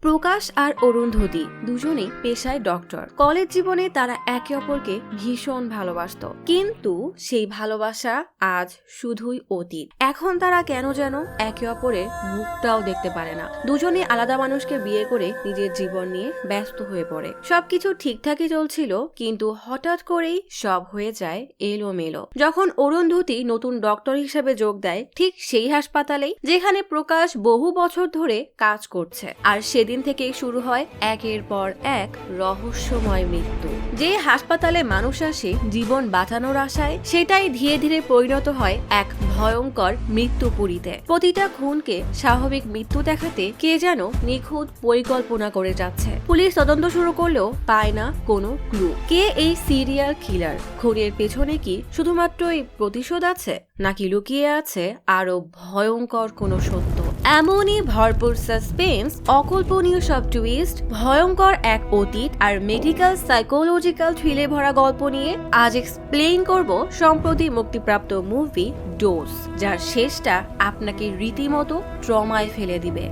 প্রকাশ আর অরুন্ধতী দুজনেই পেশায় doctor. College জীবনে তারা একে অপরকে ভীষণ ভালোবাসত, কিন্তু সেই ভালোবাসা আজ শুধুই অতীত। এখন তারা কেন যেন একে অপরের মুখটাও দেখতে পারে না। দুজনেই আলাদা মানুষকে বিয়ে করে নিজের জীবন নিয়ে ব্যস্ত হয়ে পড়ে। সবকিছু ঠিকঠাকই চলছিল, কিন্তু হঠাৎ করেই সব হয়ে যায় এলোমেলো। যখন অরুন্ধতী নতুন ডক্টর হিসেবে যোগ দেয়, ঠিক সেই হাসপাতালেই যেখানে প্রকাশ বহু বছর ধরে কাজ করছে। আর সেদিন থেকেই শুরু হয় একের পর এক রহস্যময় মৃত্যু। যে হাসপাতালে মানুষ আসে জীবন বাঁচানোর আশায়, সেটাই ধীরে ধীরে পরিণত হয় এক ভয়ঙ্কর মৃত্যুপুরীতে। প্রতিটা খুনকে স্বাভাবিক মৃত্যু দেখাতে কে যেন নিখুঁত পরিকল্পনা করে যাচ্ছে। পুলিশ তদন্ত শুরু করলেও পায় না কোনো ক্লু। কে এই সিরিয়াল কিলার? খুনের পেছনে কি শুধুমাত্র এই প্রতিশোধ আছে, নাকি লুকিয়ে আছে আরো ভয়ঙ্কর কোনো সত্য? এমনই ভরপুর সাসপেন্স, অকল্পনীয় সব টুইস্ট, ভয়ঙ্কর এক অতীত আর মেডিকেল সাইকোলজিক্যাল থ্রিলে ভরা গল্প নিয়ে আজ এক্সপ্লেইন করব সম্প্রতি মুক্তিপ্রাপ্ত মুভি ডোজ, যার শেষটা আপনাকে রীতিমতো ট্রমায় ফেলে দিবে।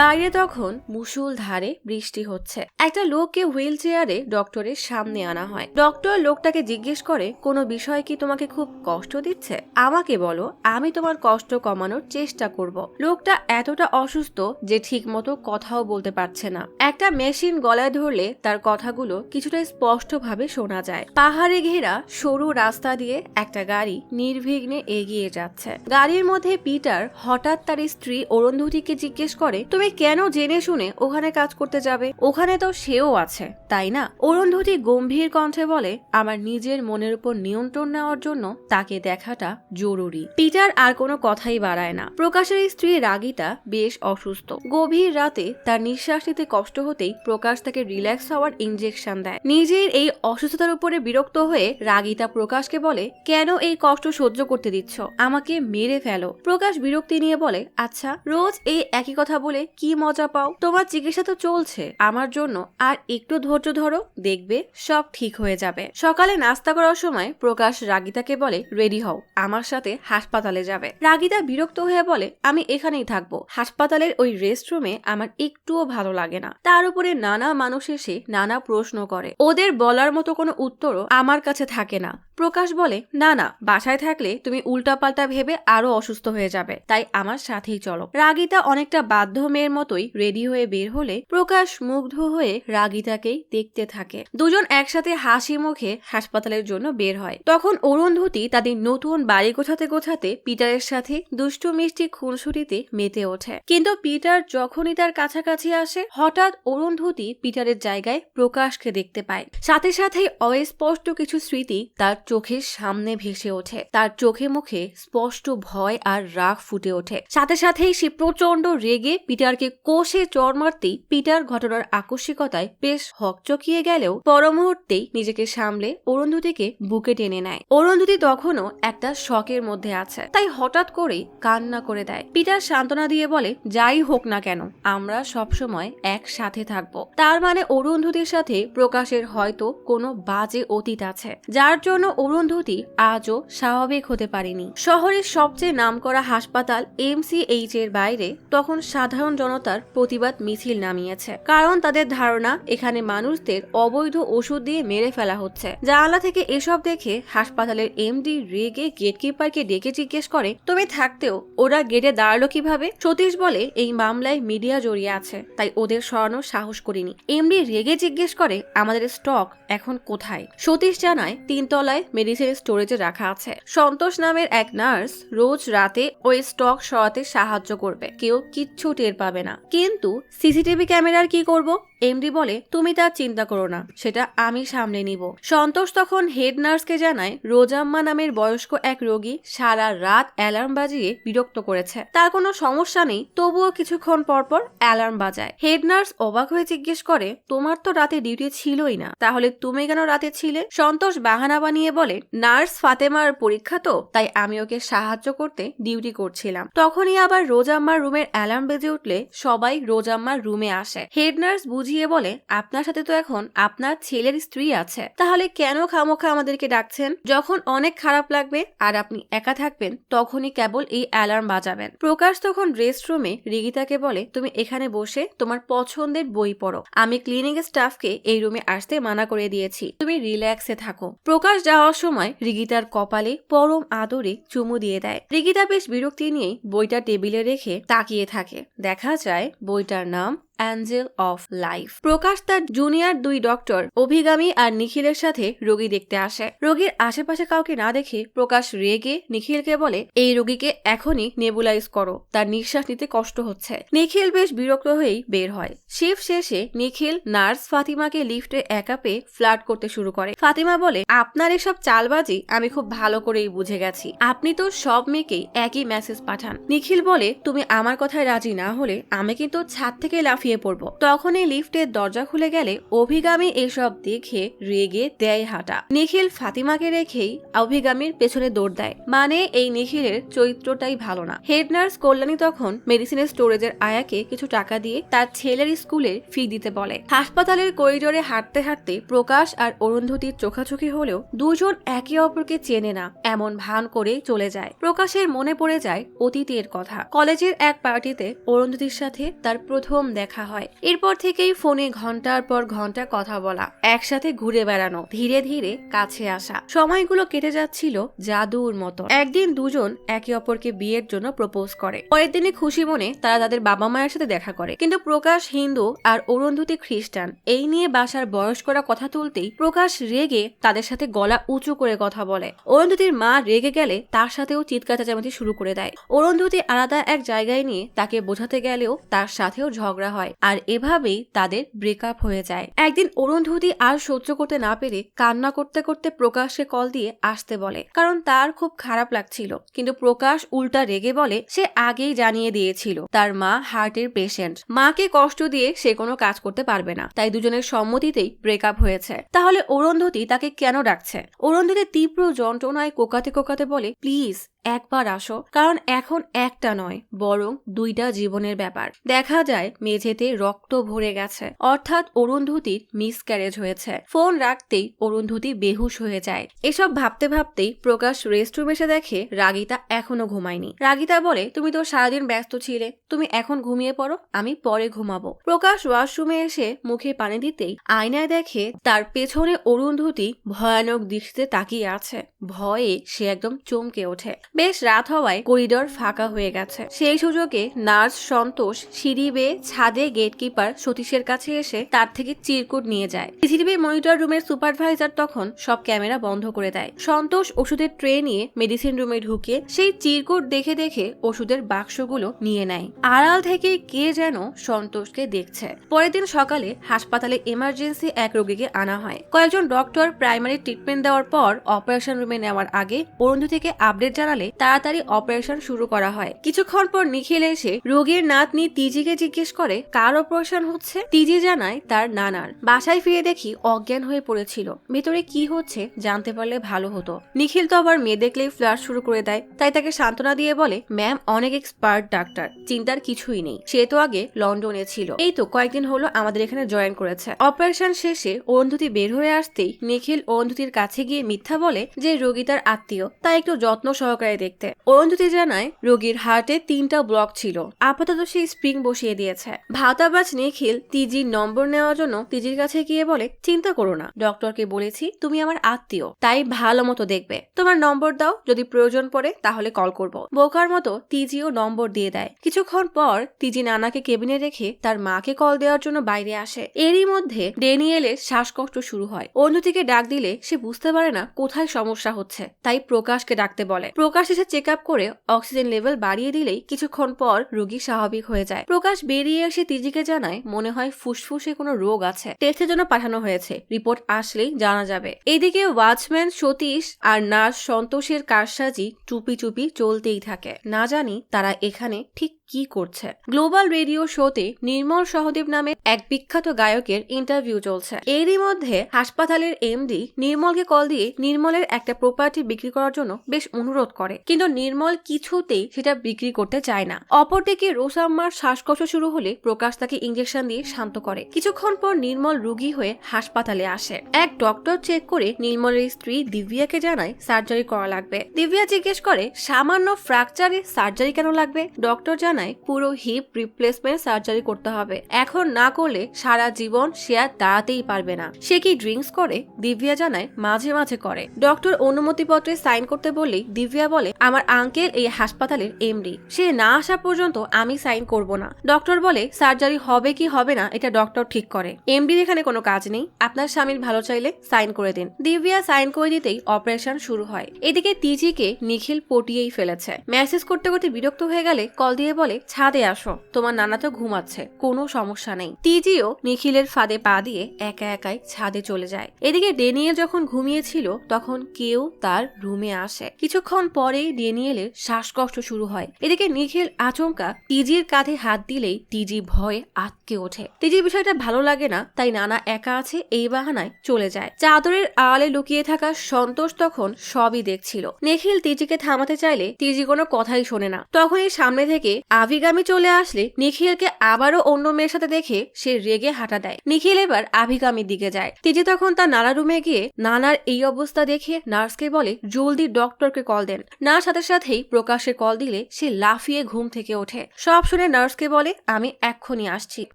বাইরে তখন মুষলধারে বৃষ্টি হচ্ছে। একটা লোককে হুইল চেয়ারে ডক্টরের সামনে আনা হয়। ডক্টর লোকটাকে জিজ্ঞেস করে, কোনো বিষয় কি তোমাকে খুব কষ্ট দিচ্ছে? আমাকে বলো, আমি তোমার কষ্ট কমানোর চেষ্টা করব। লোকটা এতটা অসুস্থ যে ঠিক মতো কথাও বলতে পারছে না। একটা মেশিন গলায় ধরলে তার কথাগুলো কিছুটা স্পষ্টভাবে শোনা যায়। পাহাড়ে ঘেরা সরু রাস্তা দিয়ে একটা গাড়ি নির্বিঘ্নে এগিয়ে যাচ্ছে। গাড়ির মধ্যে পিটার হঠাৎ তার স্ত্রী অরুন্ধতীকে জিজ্ঞেস করে, তুমি কেন জেনে শুনে ওখানে কাজ করতে যাবে? ওখানে তো সেও আছে, তাই না? অরুন্ধতী গম্ভীর কণ্ঠে বলে, আমার নিজের মনের উপর নিয়ন্ত্রণ নেওয়ার জন্য তাকে দেখাটা জরুরি। পিটার আর কোনো কথাই বাড়ায় না। প্রকাশের স্ত্রী রাগিতা বেশ অসুস্থ। গভীর রাতে তার নিঃশ্বাস নিতে কষ্ট হতেই প্রকাশ তাকে রিল্যাক্স হওয়ার ইনজেকশন দেয়। নিজের এই অসুস্থতার উপরে বিরক্ত হয়ে রাগিতা প্রকাশকে বলে, কেন এই কষ্ট সহ্য করতে দিচ্ছ? আমাকে মেরে ফেলো। প্রকাশ বিরক্তি নিয়ে বলে, আচ্ছা, রোজ এই একই কথা বলে কি মজা পাও? তোমার চিকিৎসা তো চলছে আমার জন্য, আর একটু ধৈর্য ধরো, দেখবে সব ঠিক হয়ে যাবে। সকালে নাস্তা করার সময় প্রকাশ রাগিতাকে বলে, রেডি হও, আমার সাথে হাসপাতালে যাবে। রাগিতা বিরক্ত হয়ে বলে, আমি এখানেই থাকবো। হাসপাতালের ওই রেস্টরুমে আমার একটুও ভালো লাগে না। তার উপরে নানা মানুষ এসে নানা প্রশ্ন করে, ওদের বলার মতো কোনো উত্তরও আমার কাছে থাকে না। প্রকাশ বলে, না না, বাসায় থাকলে তুমি উল্টাপাল্টা ভেবে আরো অসুস্থ হয়ে যাবে, তাই আমার সাথেই চলো। রাগিতা অনেকটা বাধ্য মেয়ের মতোই রেডি হয়ে বের হলে প্রকাশ মুগ্ধ হয়ে রাগিতাকেই দেখতে থাকে। দুজন একসাথে হাসি মুখে হাসপাতালের জন্য বের হয়। তখন অরুন্ধতী তাদের নতুন বাড়ি গোছাতে গোছাতে পিটারের সাথে দুষ্টু মিষ্টি খুনসুটিতে মেতে ওঠে। কিন্তু পিটার যখনই তার কাছাকাছি আসে, হঠাৎ অরুন্ধতী পিটারের জায়গায় প্রকাশকে দেখতে পায়। সাথে সাথেই অস্পষ্ট কিছু স্মৃতি তার চোখের সামনে ভেসে ওঠে। তার চোখে মুখে স্পষ্ট ভয় আর রাগ ফুটে ওঠে। সাথে সাথেই সে প্রচন্ড রেগে পিটারকে কোষে চড় মারতেই পিটার ঘটনার আকস্মিকতায় বেশ হকচকিয়ে গেলেও পর মুহূর্তেই নিজেকে সামলে অরুন্ধতীকে বুকে টেনে নেয়। অরুন্ধতী তখনও একটা শকের মধ্যে আছে, তাই হঠাৎ করেই কান্না করে দেয়। পিটার সান্ত্বনা দিয়ে বলে, যাই হোক না কেন, আমরা সবসময় একসাথে থাকবো। তার মানে অরুন্ধতীর সাথে প্রকাশের হয়তো কোনো বাজে অতীত আছে, যার জন্য অরুন্ধতী আজও স্বাভাবিক হতে পারেনি। শহরের সবচেয়ে নামকরা হাসপাতাল MCH এর বাইরে তখন সাধারণ জনতার প্রতিবাদ মিছিল নামিয়েছে, কারণ তাদের ধারণা এখানে মানুষদের অবৈধ ওষুধ দিয়ে মেরে ফেলা হচ্ছে। জানালা থেকে এসব দেখে হাসপাতালের MD রেগে গেটকিপারকে ডেকে জিজ্ঞেস করে, তুমি থাকতেও ওরা গেটে দাঁড়ালো কিভাবে? সতীশ বলে, এই মামলায় মিডিয়া জড়িয়ে আছে, তাই ওদের সরানোর সাহস করিনি। MD রেগে জিজ্ঞেস করে, আমাদের স্টক এখন কোথায়? সতীশ জানায়, 3 তলায় মেডিসিন স্টোরেজে রাখা আছে। সন্তোষ নামের এক নার্স রোজ রাতে ওই স্টক সরাতে সাহায্য করবে, কেউ কিচ্ছু টের পাবে না। কিন্তু CCTV ক্যামেরার কি করব? MD বলে, তুমি তার চিন্তা করো না, সেটা আমি সামলে নিব। সন্তোষ তখন হেড নার্সকে জানায়, রোজাম্মা নামের বয়স্ক এক রোগী সারা রাত অ্যালার্ম বাজিয়ে বিরক্ত করেছে। তার কোনো সমস্যা নেই, তবুও কিছুক্ষণ পরপর অ্যালার্ম বাজায়। হেড নার্স অবাক হয়ে জিজ্ঞেস করে, তোমার তো রাতে ডিউটি ছিলই না, তাহলে তুমি কেন রাতে ছিলে? সন্তোষ বাহানা বানিয়ে বলে, নার্স ফাতেমার পরীক্ষা তো, তাই আমি ওকে সাহায্য করতে ডিউটি করছিলাম। তখনই আবার রোজাম্মার রুমের অ্যালার্ম বেজে উঠলে বলে সবাই রোজাম্মার রুমে আসে। হেড নার্স বুঝিয়ে বলে, আপনার সাথে তো এখন আপনার ছেলের স্ত্রী আছে, তাহলে কেন খামোখা আমাদেরকে ডাকছেন? যখন অনেক খারাপ লাগবে আর আপনি একা থাকবেন তখনই কেবল এই অ্যালার্ম বাজাবেন। প্রকাশ তখন রেস্ট রুমে রিগিতাকে বলে, তুমি এখানে বসে তোমার পছন্দের বই পড়ো, আমি ক্লিনিং স্টাফকে এই রুমে আসতে মানা করে দিয়েছি, তুমি রিল্যাক্সে থাকো। প্রকাশ যাওয়ার সময় রিগিতার কপালে পরম আদরে চুমু দিয়ে দেয়। রিগিতা বেশ বিরক্তি নিয়ে বইটা টেবিলে রেখে তাকিয়ে থাকে। দেখা যায় বইটার নাম অ্যাঞ্জেল অফ লাইফ। প্রকাশ তার জুনিয়র 2 ডক্টর অভিগামী আর নিখিলের সাথে রোগী দেখতে আসে। রোগীর আশেপাশে কাউকে না দেখে প্রকাশ রেগে নিখিলকে বলে, এই রোগীকে এখনই নেবুলাইজ করো, তার নিঃশ্বাস নিতে কষ্ট হচ্ছে। নিখিল বেশ বিরক্ত হয়েই বের হয়। শিফট শেষে নিখিল নার্স ফাতিমাকে লিফটে একা পেয়ে ফ্লার্ট করতে শুরু করে। ফাতিমা বলে, আপনার এসব চালবাজি আমি খুব ভালো করেই বুঝে গেছি, আপনি তো সব মেয়েকেই একই মেসেজ পাঠান। নিখিল বলে, তুমি আমার কথায় রাজি না হলে আমি কিন্তু ছাদ থেকে লাফিয়ে পড়বো। তখনই লিফটের দরজা খুলে গেলে অভিগামী এসব দেখে রেগে দেয় হাঁটা। নিখিল ফাতিমাকে রেখেই অভিগামীর পেছনে দৌড় দেয়। মানে এই নিখিলের চরিত্রটাই ভালো না। হেড নার্স কল্যাণী তখন মেডিসিনের স্টোরেজের আয়াকে কিছু টাকা দিয়ে তার ছেলের স্কুলের ফি দিতে বলে। হাসপাতালের করিডোরে হাঁটতে হাঁটতে প্রকাশ আর অরুন্ধতির চোখাচোখি হলেও দুজন একে অপরকে চেনে না এমন ভান করে চলে যায়। প্রকাশের মনে পড়ে যায় অতীতের কথা। কলেজের এক পার্টিতে অরুন্ধতির সাথে তার প্রথম দেখা হয়। এরপর থেকেই ফোনে ঘন্টার পর ঘন্টা কথা বলা, একসাথে ঘুরে বেড়ানো, ধীরে ধীরে কাছে আসা। সময়গুলো কেটে যাচ্ছিল জাদুর মতো। একদিন দুজন একে অপরকে বিয়ের জন্য প্রপোজ করে। পরের দিনে খুশি মনে তারা তাদের বাবা মায়ের সাথে দেখা করে। কিন্তু প্রকাশ হিন্দু আর অরুন্ধতি খ্রিস্টান, এই নিয়ে বাসার বয়স্করা কথা তুলতেই প্রকাশ রেগে তাদের সাথে গলা উঁচু করে কথা বলে। অরুন্ধতির মা রেগে গেলে তার সাথেও চিৎকার চেঁচামেচি শুরু করে দেয়। অরুন্ধতি আলাদা এক জায়গায় নিয়ে তাকে বোঝাতে গেলেও তার সাথেও ঝগড়া হয় আর এভাবেই তাদের ব্রেকআপ হয়ে যায়। একদিন অরুন্ধতি আর সহ্য করতে না পেরে কান্না করতে করতে প্রকাশকে কল দিয়ে আসতে বলে, কারণ তার খুব খারাপ লাগছিল। কিন্তু প্রকাশ উল্টা রেগে বলে, সে আগেই জানিয়ে দিয়েছিল তার মা হার্টের পেশেন্ট, মাকে কষ্ট দিয়ে সে কোনো কাজ করতে পারবে না, তাই দুজনের সম্মতিতেই ব্রেকআপ হয়েছে। তাহলে অরুন্ধতি তাকে কেন ডাকছে? অরুন্ধতি তীব্র যন্ত্রণায় কোকাতে কোকাতে বলে, প্লিজ একবার আসো, কারণ এখন একটা নয় বরং 2টা জীবনের ব্যাপার। দেখা যায় মেঝেতে রক্ত ভরে গেছে, অর্থাৎ অরুন্ধতির মিসক্যারেজ হয়েছে। ফোন রাখতেই অরুন্ধতি বেহুশ হয়ে যায়। এসব ভাবতে ভাবতেই প্রকাশ রেস্টরুম এসে দেখে রাগিতা এখনো ঘুমায়নি। রাগিতা বলে, তুমি তো সারাদিন ব্যস্ত ছিলে, তুমি এখন ঘুমিয়ে পড়ো, আমি পরে ঘুমাবো। প্রকাশ ওয়াশরুমে এসে মুখে পানি দিতেই আয়নায় দেখে তার পেছনে অরুন্ধতি ভয়ানক দৃষ্টিতে তাকিয়ে আছে। ভয়ে সে একদম চমকে ওঠে। বেশ রাত হওয়ায় করিডোর ফাঁকা হয়ে গেছে। সেই সুযোগে নার্স সন্তোষ সিঁড়ি বেয়ে ছাদে গেটকিপার সতীশের কাছে এসে তার থেকে চিরকুট নিয়ে যায়। সিসিটিভি মনিটর রুমের সুপারভাইজার তখন সব ক্যামেরা বন্ধ করে দেয়। সন্তোষ ওষুধের ট্রে নিয়ে মেডিসিন রুমে ঢুকে সেই চিরকুট দেখে দেখে ওষুধের বাক্সগুলো নিয়ে নেয়। আড়াল থেকে কে যেন সন্তোষকে দেখছে। পরের দিন সকালে হাসপাতালে এমার্জেন্সি এক রোগীকে আনা হয়। কয়েকজন ডক্টর প্রাইমারি ট্রিটমেন্ট দেওয়ার পর অপারেশন রুমে নেওয়ার আগে অরুন্ধতিকে আপডেট জানালে তাড়াতাড়ি অপারেশন শুরু করা হয়। কিছুক্ষণ পর নিখিল এসে রোগীর নাতনি তিজিকে জিজ্ঞেস করে কার অপারেশন হচ্ছে। তিজি জানায় তার নানার। বাসায় ফিরে দেখি অজ্ঞান হয়ে পড়েছিল। ভেতরে কি হচ্ছে জানতে পারলে ভালো হতো। নিখিল তো আবার মেয়ে দেখলেই ফ্লাশ শুরু করে দেয়, তাই তাকে সান্ত্বনা দিয়ে বলে, ম্যাম অনেক এক্সপার্ট ডাক্তার, চিন্তার কিছুই নেই, সে তো আগে লন্ডনে ছিল, এই তো কয়েকদিন হলো আমাদের এখানে জয়েন করেছে। অপারেশন শেষে অরুন্ধতি বের হয়ে আসতেই নিখিল অরুন্ধতির কাছে গিয়ে মিথ্যা বলে যে রোগী তার আত্মীয়, তাই একটু যত্ন সহকারে দেখতে। অরুন্ধতি জানায় রোগীর হার্টে 3টা ব্লক ছিল, আপাতত সেই স্প্রিং বসিয়ে দিয়েছে। ভাতাবাজ নিখিল তিজির নম্বর নেওয়ার জন্য তিজির কাছে গিয়ে বলে, চিন্তা করো না, ডক্টরকে বলেছি তুমি আমার আত্মীয়, তাই ভালো মতো দেখবে, তোমার নম্বর দাও, যদি প্রয়োজন পড়ে তাহলে কল করব। বোকার মতো তিজিও নম্বর দিয়ে দেয়। কিছুক্ষণ পর তিজি নানাকে কেবিনে রেখে তার মাকে কল দেওয়ার জন্য বাইরে আসে। এরই মধ্যে ড্যানিয়েলের শ্বাসকষ্ট শুরু হয়। অন্যদিকে ডাক দিলে সে বুঝতে পারে না কোথায় সমস্যা হচ্ছে, তাই প্রকাশকে ডাকতে বলে। প্রকাশ এসে চেক আপ করে অক্সিজেন লেভেল বাড়িয়ে দিলেই কিছুক্ষণ পর রোগী স্বাভাবিক হয়ে যায়। প্রকাশ বেরিয়ে এসে তিজিকে জানায় মনে হয় ফুসফুসে কোনো রোগ আছে, টেস্টের জন্য পাঠানো হয়েছে, রিপোর্ট আসলেই জানা যাবে। এদিকে ওয়াচম্যান সতীশ আর নার্স সন্তোষের কারসাজি চুপি চুপি চলতেই থাকে। না জানি তারা এখানে ঠিক কি করছে। গ্লোবাল রেডিও শোতে নির্মল সহদেব নামে এক বিখ্যাত গায়কের ইন্টারভিউ চলছে। এরই মধ্যে হাসপাতালের এমডি নির্মলকে কল দিয়ে নির্মলের একটা প্রপার্টি বিক্রি করার জন্য বেশ অনুরোধ করে, কিন্তু নির্মল কিছুতেই সেটা বিক্রি করতে চায় না। অপরদিকে রোসাম্মার শ্বাসকষ্ট শুরু হলে প্রকাশ তাকে ইঞ্জেকশন দিয়ে শান্ত করে। কিছুক্ষণ পর নির্মল রোগী হয়ে হাসপাতালে আসে। এক ডক্টর চেক করে নির্মলের স্ত্রী দিব্যাকে জানায় সার্জারি করা লাগবে। দিব্যা জিজ্ঞেস করে সামান্য ফ্র্যাকচারে সার্জারি কেন লাগবে। ডক্টর জানায় পুরো হিপ রিপ্লেসমেন্ট সার্জারি করতে হবে, এখন না করলে সারা জীবন সে আর দাঁড়াতেই পারবে না। সে কি ড্রিঙ্কস করে। দিব্যা জানায় মাঝে মাঝে করে। ডক্টর অনুমতিপত্রে সাইন করতে বললেই দিব্যা বলে আমার আঙ্কেল এই হাসপাতালের এমডি, সে না আসা পর্যন্ত আমি সাইন করব না। ডক্টর বলে সার্জারি হবে কি হবে না এটা ডক্টর ঠিক করে, এমডির এখানে কোনো কাজ নেই, আপনার স্বামীর ভালো চাইলে সাইন করে দিন। দিব্যা সাইন করে দিতেই অপারেশন শুরু হয়। এদিকে তিজিকে নিখিল পটিয়েই ফেলেছে। মেসেজ করতে করতে বিরক্ত হয়ে গেলে কল দিয়ে বলে ছাদে আসো, তোমার নানা তো ঘুমাচ্ছে, কোনো সমস্যা নেই। তিজিও নিখিলের ফাঁদে পা দিয়ে একা একাই ছাদে চলে যায়। এদিকে ডেনিয়েল যখন ঘুমিয়েছিল তখন কেউ তার রুমে আসে। কিছুক্ষণ পরেই ডেনিয়েলের শ্বাসকষ্ট শুরু হয়। এদিকে নিখিল আচমকা তিজির কাঁধে হাত দিলেই তিজি ভয়ে আটকে ওঠে। তিজির বিষয়টা ভালো লাগে না, তাই নানা একা আছে এই বাহানায় চলে যায়। চাদরের আড়ালে লুকিয়ে থাকা সন্তোষ তখন সবই দেখছিল। নিখিল তিজিকে থামাতে চাইলে তিজি কোনো কথাই শোনে না। তখনই সামনে থেকে আভিগামী চলে আসলে নিখিলকে আবারও অন্য মেয়ের সাথে দেখে সে রেগে হাঁটা দেয়। নিখিল এবার আভিগামীর দিকে যায়। তিজি তখন তার নানা রুমে গিয়ে নানার এই অবস্থা দেখে নার্সকে বলে জলদি ডক্টরকে কল দেন। নার্স সাথে সাথেই প্রকাশের কল দিলে সে লাফিয়ে ঘুম থেকে ওঠে। সব শুনে নার্সকে বলে আমি এক্ষুনি আসছি।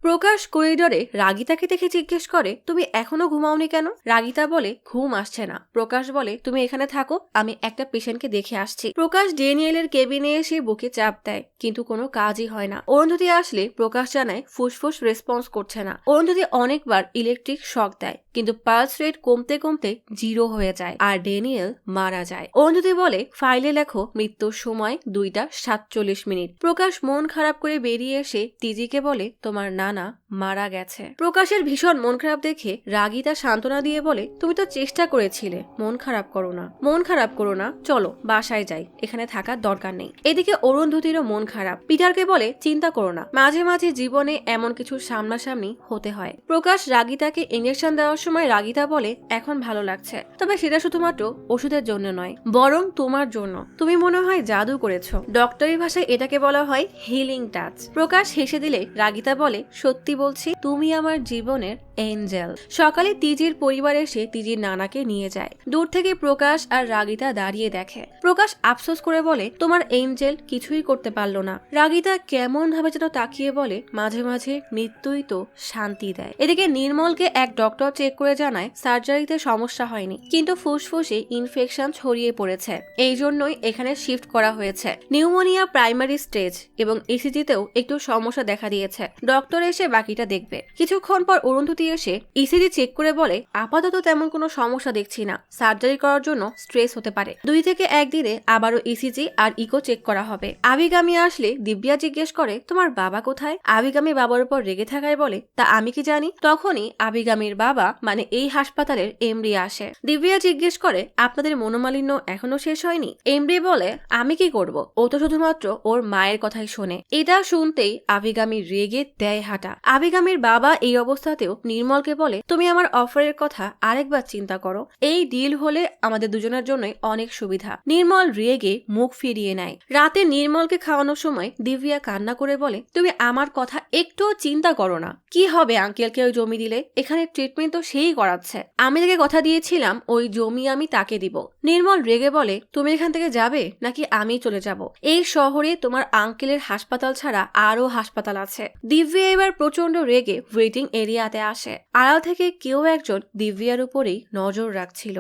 প্রকাশ করিডোরে রাগিতাকে দেখে জিজ্ঞেস করে তুমি এখনো ঘুমাওনি কেন। রাগিতা বলে ঘুম আসছে না। প্রকাশ বলে তুমি এখানে থাকো, আমি একটা পেশেন্টকে দেখে আসছি। প্রকাশ ডেনিয়েলের কেবিনে এসে বুকে চাপ দেয়, কিন্তু কোনো কাজই হয় না। অরুন্ধতী আসলে প্রকাশ জানায় ফুসফুস রেসপন্স করছে না। অরুন্ধতী অনেকবার ইলেকট্রিক শক দেয়, কিন্তু পালস রেট কমতে কমতে 0 হয়ে যায় আর ডেনিয়েল মারা যায়। অরুন্ধতী বলে ফাইলে লেখো মৃত্যুর সময় 2:47। প্রকাশ মন খারাপ করে বেরিয়ে এসে তিজিকে বলে তোমার নানা মারা গেছে। প্রকাশের ভীষণ মন খারাপ দেখে রাগিতা সান্ত্বনা দিয়ে বলে তুমি তো চেষ্টা করেছিলে, মন খারাপ করো না, মন খারাপ করো না, চলো বাসায় যাই, এখানে থাকার দরকার নেই। এদিকে অরুন্ধতীরও মন খারাপ। পিটারকে বলে চিন্তা করো না, মাঝে মাঝে জীবনে এমন কিছু সামনাসামনি হতে হয়। প্রকাশ রাগিতাকে ইঞ্জেকশন দেওয়ার সময় রাগিতা বলে এখন ভালো লাগছে, তবে সেটা শুধুমাত্র ওষুধের জন্য নয়, বরং তোমার জন্য। তুমি মনে হয় জাদু করেছো। ডক্টরি ভাষায় এটাকে বলা হয় হিলিং টাচ। প্রকাশ হেসে দিলে রাগিতা বলে সত্যি বলছি, তুমি আমার জীবনের এঞ্জেল। সকালে তিজির পরিবার এসে তিজির নানাকে নিয়ে যায়। দূর থেকে প্রকাশ আর রাগিতা দাঁড়িয়ে দেখে। প্রকাশ আফসোস করে বলে তোমার এঞ্জেল কিছুই করতে পারলো না। রাগিতা কেমন ভাবে যেন তাকিয়ে বলে মাঝে মাঝে মৃত্যুই তো শান্তি দেয়। এদিকে নির্মলকে এক ডক্টর চেক করে জানায় সার্জারিতে সমস্যা হয়নি, কিন্তু ফুসফুসে ইনফেকশন ছড়িয়ে পড়েছে, এই জন্যই এখানে শিফট করা হয়েছে। নিউমোনিয়া প্রাইমারি স্টেজ এবং ইসিজিতেও একটু সমস্যা দেখা দিয়েছে। ডক্টর এসে বাকিটা দেখবে। কিছুক্ষণ পর অরুন্ধতী এসে ইসিজি চেক করে বলে আপাতত তেমন কোনো সমস্যা দেখছি না, সার্জারি করার জন্য স্ট্রেস হতে পারে। 2 থেকে 1 দিনে আবারও ইসিজি আর ইকো চেক করা হবে। আভিগামী আসলে দিব্যা জিজ্ঞেস করে তোমার বাবা কোথায়। আভিগামী বাবার উপর রেগে থাকায় বলে তা আমি কি জানি। তখনই আভিগামীর বাবা মানে এই হাসপাতালের এমডি আসে। দিব্যা জিজ্ঞেস করে আপনাদের মনোমালিন্য এখনো শেষ হয়নি। এমডি বলে আমি কি করব, ও তো শুধুমাত্র ওর মায়ের কথাই শোনে। এটা শুনতেই আভিগামী রেগে দেয় হাঁটা। আভিগামীর বাবা এই অবস্থাতেও নির্মলকে বলে তুমি আমার অফারের কথা আরেকবার চিন্তা করো, এই ডিল হলে আমাদের দুজনের জন্যই অনেক সুবিধা। নির্মল রেগে মুখ ফিরিয়ে নেয়। রাতে নির্মলকে খাওয়ানোর সময় দিব্যা কান্না করে বলে তুমি আমার কথা একটুও চিন্তা করো না, কি হবে আঙ্কেলকে ওই জমি দিলে, এখানে ট্রিটমেন্ট তো সেই করাচ্ছে, আমি তাকে কথা দিয়েছিলাম ওই জমি আমি তাকে দিব। নির্মল রেগে বলে তুমি এখান থেকে যাবে নাকি আমি চলে যাব, এই শহরে তোমার আঙ্কেলের হাসপাতাল ছাড়া আরো হাসপাতাল আছে। দিব্যা এবার প্রচন্ড রেগে ওয়েটিং এরিয়াতে আসে। আড়াল থেকে কেউ একজন দিব্যার উপরেই নজর রাখছিল।